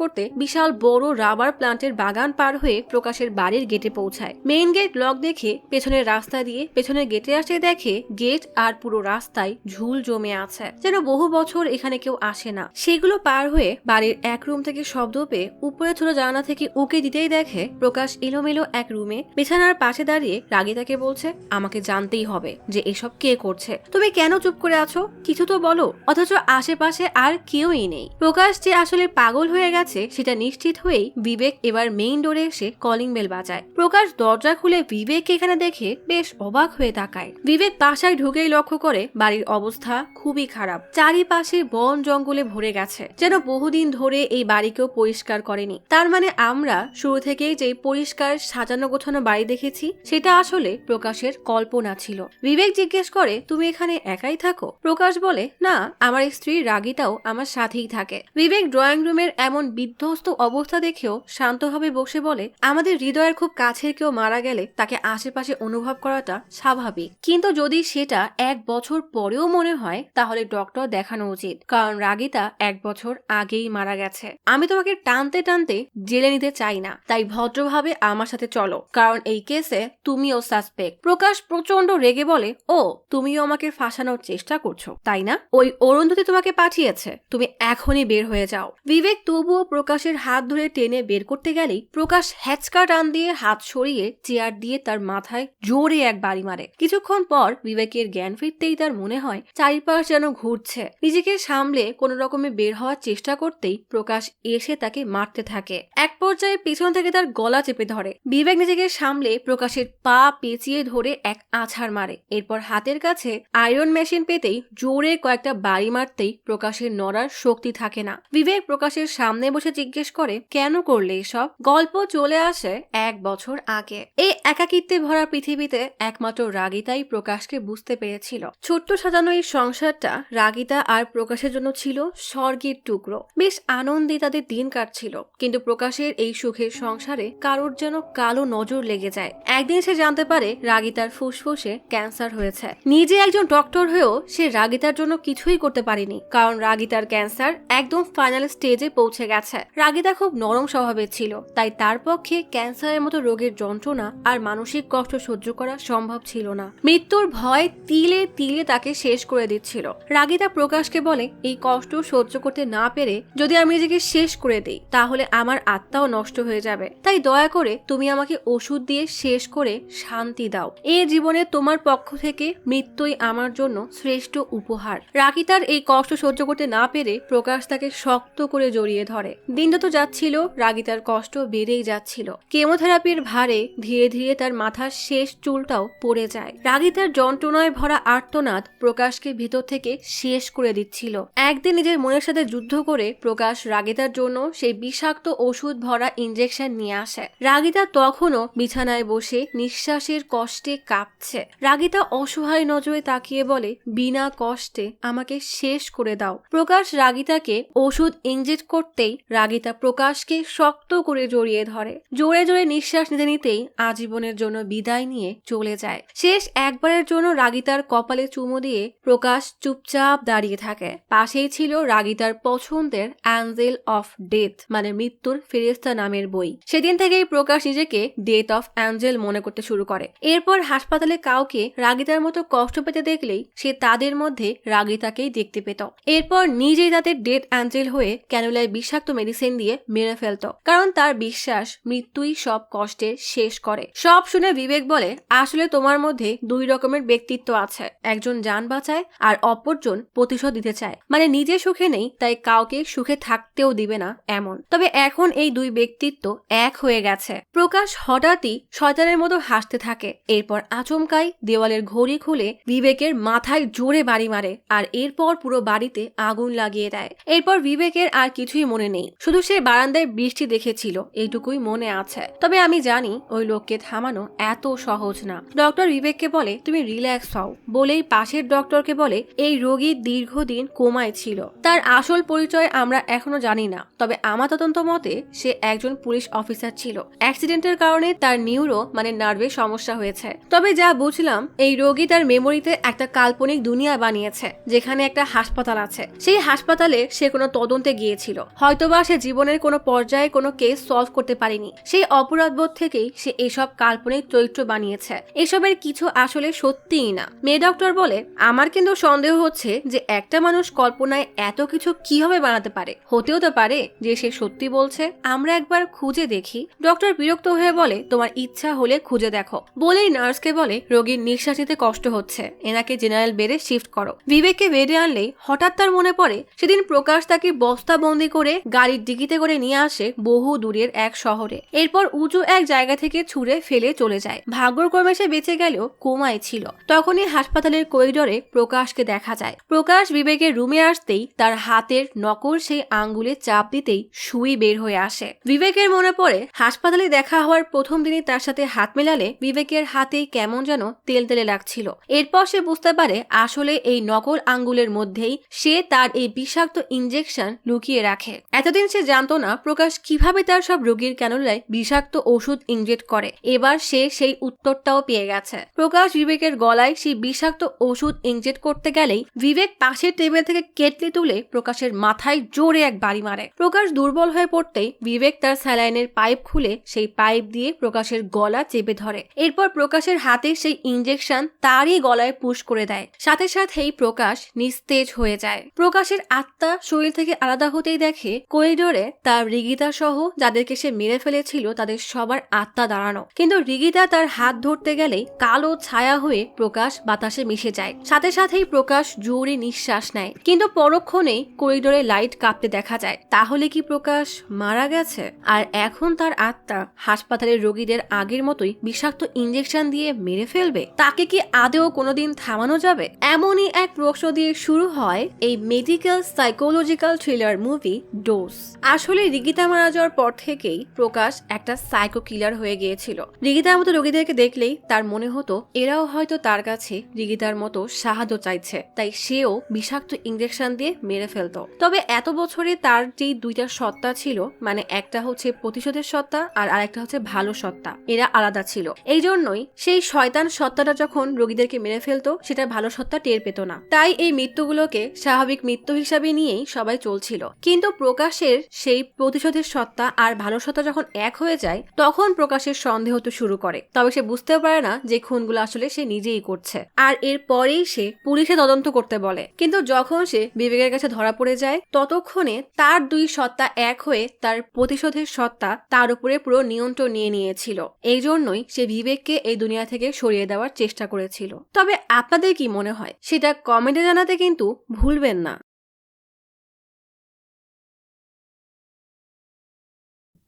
করতে বিশাল বড় রাবার প্লান্টের বাগান পার হয়ে প্রকাশের বাড়ির গেটে পৌঁছায়। মেইন গেট লক দেখে পেছনের রাস্তা দিয়ে পেছনের গেটে আসতে দেখে গেট আর পুরো রাস্তায় ঝুল জমে আছে, যেন বহু বছর এখানে কেউ আসে না। সেগুলো পার হয়ে বাড়ির এক রুম থেকে শব্দ পেয়ে উপরে ছোট জানালা থেকে উকি দিতেই দেখে প্রকাশ এলোমেলো এক রুমে বিছানার পাশে দাঁড়িয়ে রাগিতাকে বলছে, আমাকে জানতেই হবে যে এসব কে করছে, তুমি কেন চুপ করে আছো, কিছু তো বলো। অথচ আশেপাশে আর কেউই নেই। প্রকাশ যে আসলে পাগল হয়ে গেছে সেটা নিশ্চিত হয়েই বিবেক এবার মেইন ডোরে এসে কলিং বেল বাজায়। প্রকাশ দরজা খুলে বিবেককে এখানে দেখে বেশ অবাক হয়ে তাকায়। বিবেক বাসায় ঢুকেই লক্ষ্য করে বাড়ির অবস্থা খুবই খারাপ, চারিপাশে বন জঙ্গলে ভরে গেছে, যেন বহুদিন ধরে এই বাড়িকেও পরিষ্কার করেনি। তার মানে আমরা শুরু থেকেই যে পরিষ্কার সাজানো গোছানো বাড়ি দেখেছি সেটা আসলে প্রকাশের কল্পনা ছিল। বিবেক জিজ্ঞেস করে, তুমি এখানে একাই থাকো? প্রকাশ বলে, না, আমার স্ত্রী রাগিতাও আমার সাথেই থাকে। বিবেক ড্রয়িং রুমের এমন বিধ্বস্ত অবস্থা দেখেও শান্তভাবে বসে বলে, আমাদের হৃদয়ের খুব কাছের কেউ মারা গেলে তাকে আশেপাশে অনুভব করাটা স্বাভাবিক, কিন্তু যদি সেটা 1 বছর পরেও মনে হয় তাহলে ডক্টর দেখানো উচিত, কারণ রাগিতা 1 বছর আগেই মারা গেছে। আমি তোমাকে টানতে টানতে জেলে নিতে চাই না, তাই ভদ্রভাবে আমার সাথে চলো, কারণ এই কেসে তুমিও সাসপেক্ট। প্রকাশ প্রচন্ড রেগে বলে, ও তুমিও আমাকে ফাঁসানোর চেষ্টা করছো তাই না? ওই অরুন্ধতী তোমাকে পাঠিয়েছে, তুমি এখনই বের হয়ে যাও। বিবেক তবুও প্রকাশের হাত ধরে টেনে বের করতে গেলেই প্রকাশ হ্যাচকা টান দিয়ে হাত সরিয়ে চেয়ার দিয়ে তার মাথায় জোরে এক বাড়ি মারে। কিছুক্ষণ পর বিবেকের জ্ঞান ফিরতেই তার মনে হয় চারিপাশ যেন ঘুরছে। নিজেকে সামলে কোনো রকমে বের হওয়ার চেষ্টা করতেই প্রকাশ এসে তাকে মারতে থাকে। এক পর্যায়ে পিছন থেকে তার গলা চেপে ধরে। বিবেক নিজেকে সামলে প্রকাশের পা পেঁচিয়ে ধরে এক আছাড় মারে। এরপর হাতের কাছে আয়রন মেশিন পেতেই জোরে কয়েকটা বাড়ি মারতেই প্রকাশের নড়ার শক্তি থাকে না। বিবেক প্রকাশের সামনে বসে জিজ্ঞেস করে, কেন করলে এসব? গল্প চলে আসে 1 বছর আগে। এই একাকিত্বে ভরা পৃথিবীতে একমাত্র রাগিতাই প্রকাশকে বুঝতে পেরেছিল। ছোট্ট সাজানো এই সংসারটা রাগিতা আর প্রকাশের জন্য ছিল স্বর্গের টুকরো। বেশ আনন্দে তাদের দিন কাটছিল, কিন্তু প্রকাশের এই সুখের সংসারে কারোর যেন কালো নজর লেগে যায়। একদিন সে জানতে পারে রাগিতার ফুসফুসে ক্যান্সার হয়েছে। নিজে একজন ডক্টর হয়েও সে রাগিতার জন্য কিছুই করতে পারেনি, কারণ রাগিতার ক্যান্সার একদম ফাইনাল স্টেজে পৌঁছে গেছে। রাগিতা খুব নরম স্বভাবের ছিল, তাই তার পক্ষে ক্যান্সারের মতো রোগের যন্ত্রণা আর মানসিক কষ্ট সহ্য করা সম্ভব ছিল না। মৃত্যুর ভয় তিলে তিলে তাকে শেষ করে দিচ্ছিল। রাগিতা প্রকাশকে বলে, এই কষ্ট সহ্য করতে না পেরে যদি আমি নিজেকে শেষ করে দেই তাহলে আমার আত্মাও নষ্ট হয়ে যাবে, তাই দয়া করে তুমি আমাকে ওষুধ দিয়ে শেষ করে শান্তি দাও। এই জীবনে তোমার পক্ষ থেকে মৃত্যুই আমার জন্য শ্রেষ্ঠ উপহার। রাগিতার এই কষ্ট সহ্য করতে না পেরে প্রকাশ তাকে শক্ত করে জড়িয়ে ধরে। দিন যত যাচ্ছিল রাগিতার কষ্ট বেড়েই যাচ্ছিল। কেমোথেরাপির ভারে ধীরে ধীরে তার মাথার শেষ চুলটাও পড়ে যায়। রাগিতার যন্ত্রণায় ভরা আর্তনাদ প্রকাশকে ভিতর থেকে শেষ করে দিচ্ছিল। একদিন নিজের মনের সাথে যুদ্ধ করে প্রকাশ রাগিতার জন্য সেই বিষাক্ত ওষুধ ভরা ইনজেকশন নিয়ে আসে। রাগিতা তখনও বিছানায় বসে নিঃশ্বাসের কষ্টে কাঁপছে। রাগিতা অসহায় নজরে তাকিয়ে বলে, বিনা কষ্টে আমাকে শেষ করে দাও। প্রকাশ রাগিতাকে ওষুধ ইনজেক্ট করতেই রাগিতা প্রকাশকে শক্ত করে জড়িয়ে ধরে। জোরে জোরে নিঃশ্বাস নিতে নিতেই আজীবনের জন্য বিদায় নিয়ে চলে যায়। শেষ একবারের জন্য রাগিতার কপালে চুমু দিয়ে প্রকাশ চুপচাপ দাঁড়িয়ে থাকে। পাশেই ছিল রাগিতার পছন্দের অ্যাঞ্জেল অফ ডেথ মানে মৃত্যুর ফেরেশতা নামের বই। সেদিন থেকেই প্রকাশ নিজেকে ডেথ অফ অ্যাঞ্জেল মনে করতে শুরু করে। এরপর হাসপাতালে কাউকে রাগিতার মতো কষ্ট পেতে দেখলেই সে তাদের মধ্যে রাগিতাকেই দেখতে পেত। এরপর নিজেই তাদের ডেথ অ্যাঞ্জেল হয়ে ক্যানুলায় বিষাক্ত মেডিসিন দিয়ে মেরে ফেলত, কারণ তার বিশ্বাস মৃত্যুই সব কষ্টের শেষ করে। সব শুনে বিবেক বলে, আসলে তোমার মধ্যে 2 রকমের ব্যক্তিত্ব আছে, একজন জান বাঁচায় আর অপরজন প্রতিশোধ দিতে চায়, মানে নিজে সুখে নেই তাই কাউকে সুখে থাকতেও দিবে না এমন। তবে এখন এই 2 ব্যক্তিত্ব এক হয়ে গেছে। প্রকাশ হঠাৎই শয়তানের মতো হাসতে থাকে। এরপর আচমকাই দেওয়ালের ঘড়ি খুলে বিবেকের মাথায় জোরে বাড়ি মারে আর এরপর পুরো বাড়িতে আগুন লাগিয়ে দেয়। এরপর বিবেকের আর কিছুই মনে নেই, শুধু সে বারান্দায় বৃষ্টি দেখেছিল এইটুকুই মনে আছে। তবে আমি জানি ওই লোককে থামানো এত সহজ না। ডক্টর বিবেককে বলে, তুমি রিল্যাক্স হও বলেই পাশের ডক্টরকে বলে, এই রোগী দীর্ঘদিন কোমায় ছিল, তার আসল পরিচয় আমরা এখনো জানি না, তবে আমার তদন্ত মতে সে একজন পুলিশ অফিসার ছিল। অ্যাক্সিডেন্টের কারণে তার নিউরো মানে নার্ভে সমস্যা হয়েছে। তবে যা বুঝলাম এই রোগী তার মেমোরিতে একটা কাল্পনিক দুনিয়া বানিয়েছে যেখানে একটা হাসপাতাল আছে। সেই হাসপাতালে সে কোনো তদন্তে গিয়েছিল, হয়তোবা সে জীবনের কোনো পর্যায়ে কোনো কেস সলভ করতে পারেনি। সেই অপরাধবোধ থেকেই সে এসব কাল্পনিক চরিত্র বানিয়েছে। এসবের কিছু আসলে সত্যিই না। মেয়ে ডক্টর বলে, আমার কিন্তু সন্দেহ হচ্ছে যে একটা মানুষ কল্পনায় এত কিছু কিভাবে বানাতে পারে। হতেও তো পারে যে সে সত্যি বলছে, আমরা একবার খুঁজে দেখি। ডক্টর বিরক্ত হয়ে বলে, তোমার ইচ্ছা হলে খুঁজে দেখো। বলেই নার্সকে বলে, রোগীর নিঃশ্বাস নিতে কষ্ট হচ্ছে, এনাকে জেনারেল বেডে শিফট করো। বিবেককে বেডে আনলেই হঠাৎ তার মনে পড়ে সেদিন প্রকাশ তাকে বস্তাবন্দি করে গাড়ির ডিকিতে করে নিয়ে আসে বহু দূরের এক শহরে, এরপর উঁচু এক জায়গা থেকে ছুঁড়ে ফেলে চলে যায়। ভাগ্যক্রমে সে বেঁচে গেলেও কোমায় ছিল। তখনই হাসপাতালের করিডোরে প্রকাশকে দেখা যায়। প্রকাশ বিবেকের রুমে আসতেই তার হাতের নকল সেই আঙ্গুলে চাপ দিতেই সুই বের হয়ে আসে। বিবেকের মনে পড়ে হাসপাতালে দেখা হওয়ার প্রথম দিনই তার সাথে হাত মেলালে বিবেকের হাতে কেমন যেন তেলতেলে লাগছিল। এরপর সে বুঝতে পারে আসলে এই নকল আঙ্গুলের মধ্যেই সে তার এই বিষাক্ত ইনজেকশন লুকিয়ে রাখে। এতদিন সে জানতো না প্রকাশ কিভাবে তার সব রোগীর ক্যানুলায় বিষাক্ত ওষুধ ইনজেক্ট করে। এবার সে সেই উত্তরটাও পেয়ে গেছে। প্রকাশ বিবেকের গলায় সেই বিষাক্ত ওষুধ ইনজেক্ট করতে গেলেই বিবেক পাশের টেবিল থেকে কেটলি তুলে প্রকাশের মাথায় জোরে এক বাড়ি মারে। প্রকাশ দুর্বল হয়ে পড়তেই বিবেক তার স্যালাইনের পাইপ খুলে সেই পাইপ দিয়ে প্রকাশের গলা চেপে ধরে। এরপর প্রকাশের হাতে সেই ইনজেকশন তারই গলায় পুশ করে দেয়। সাথে সাথেই প্রকাশ নিস্তেজ হয়ে যায়। প্রকাশের আত্মা শরীর থেকে আলাদা হতেই দেখে করিডোরে তার রিগিতা সহ যাদেরকে সে মেরে ফেলেছিল তাদের সবার আত্মা দাঁড়ানো। কিন্তু রিগিতা তার হাত ধরতে গেলেই কালো ছায়া হয়ে প্রকাশ বাতাসে মিশে যায়। সাথে সাথেই প্রকাশ জোরে নিঃশ্বাস নেয়, কিন্তু পরক্ষণেই করিডোরে লাইট কাঁপতে দেখা যায়। তাহলে কি প্রকাশ মারা গেছে? আর এখন তার আত্মা হাসপাতালের রোগীদের আগের মতোই বিষাক্ত ইনজেকশন দিয়ে মেরে ফেলবে? তাকে কি আদেও কোনোদিন থামানো যাবে? এমনই এক প্রশ্ন দিয়ে শুরু হয় এই medical psychological thriller movie dose. আসলে রিগিতা মারা যাওয়ার পর থেকেই প্রকাশ একটা সাইকো কিলার হয়ে গিয়েছিল। রিগিতার মতো রোগীদেরকে দেখলেই তার মনে হতো এরাও হয়তো তার কাছে রিগিতার মতো সাহায্য চাইছে, তাই সেও বিষাক্ত ইনজেকশন দিয়ে মেরে ফেলতো। তবে এত বছরে তার যেই দুইটা সত্তা ছিল, মানে একটা হচ্ছে প্রতিশোধের সত্তা আর আরেকটা হচ্ছে ভালো সত্তা, এরা আলাদা ছিল। এই জন্যই সেই শয়তান সত্তাটা যখন রোগীদেরকে মেরে ফেলতো সেটা ভালো সত্তা টের পেত না। তাই এই মৃত্যুগুলোকে স্বাভাবিক মৃত্যু হিসাবে নিয়েই সবাই চলছিল। কিন্তু প্রকাশের সেই প্রতিশোধের সত্তা আর ভালো সত্তা যখন এক হয়ে যায় তখন প্রকাশের সন্দেহ হতে শুরু করে। তবে সে বুঝতেও পারে না যে খুনগুলো আসলে সে নিজেই করছে। আর এরপরেই সে পুলিশে তদন্ত করতে বলে। কিন্তু যখন সে বিবেকের কাছে ধরা পড়ে যায় ততক্ষণে তার দুই সত্তা এক হয়ে তার প্রতিশোধের সত্তা তার উপরে পুরো নিয়ন্ত্রণ নিয়ে নিয়েছিল। এই জন্যই সে বিবেককে এই দুনিয়া থেকে সরিয়ে দেওয়ার চেষ্টা করেছিল। তবে আপনাদের কি মনে হয় সেটা কমেন্টে জানাতে কিন্তু ভুলবেন না।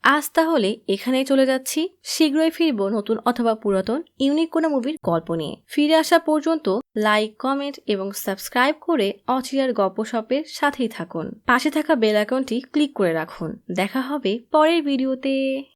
আজ তাহলে এখানেই চলে যাচ্ছি। শীঘ্রই ফিরবো নতুন অথবা পুরাতন ইউনিক কোনো মুভির গল্প নিয়ে। ফিরে আসা পর্যন্ত লাইক, কমেন্ট এবং সাবস্ক্রাইব করে অচিরার গপ্পসপের সাথেই থাকুন। পাশে থাকা বেল আইকনটি ক্লিক করে রাখুন। দেখা হবে পরের ভিডিওতে।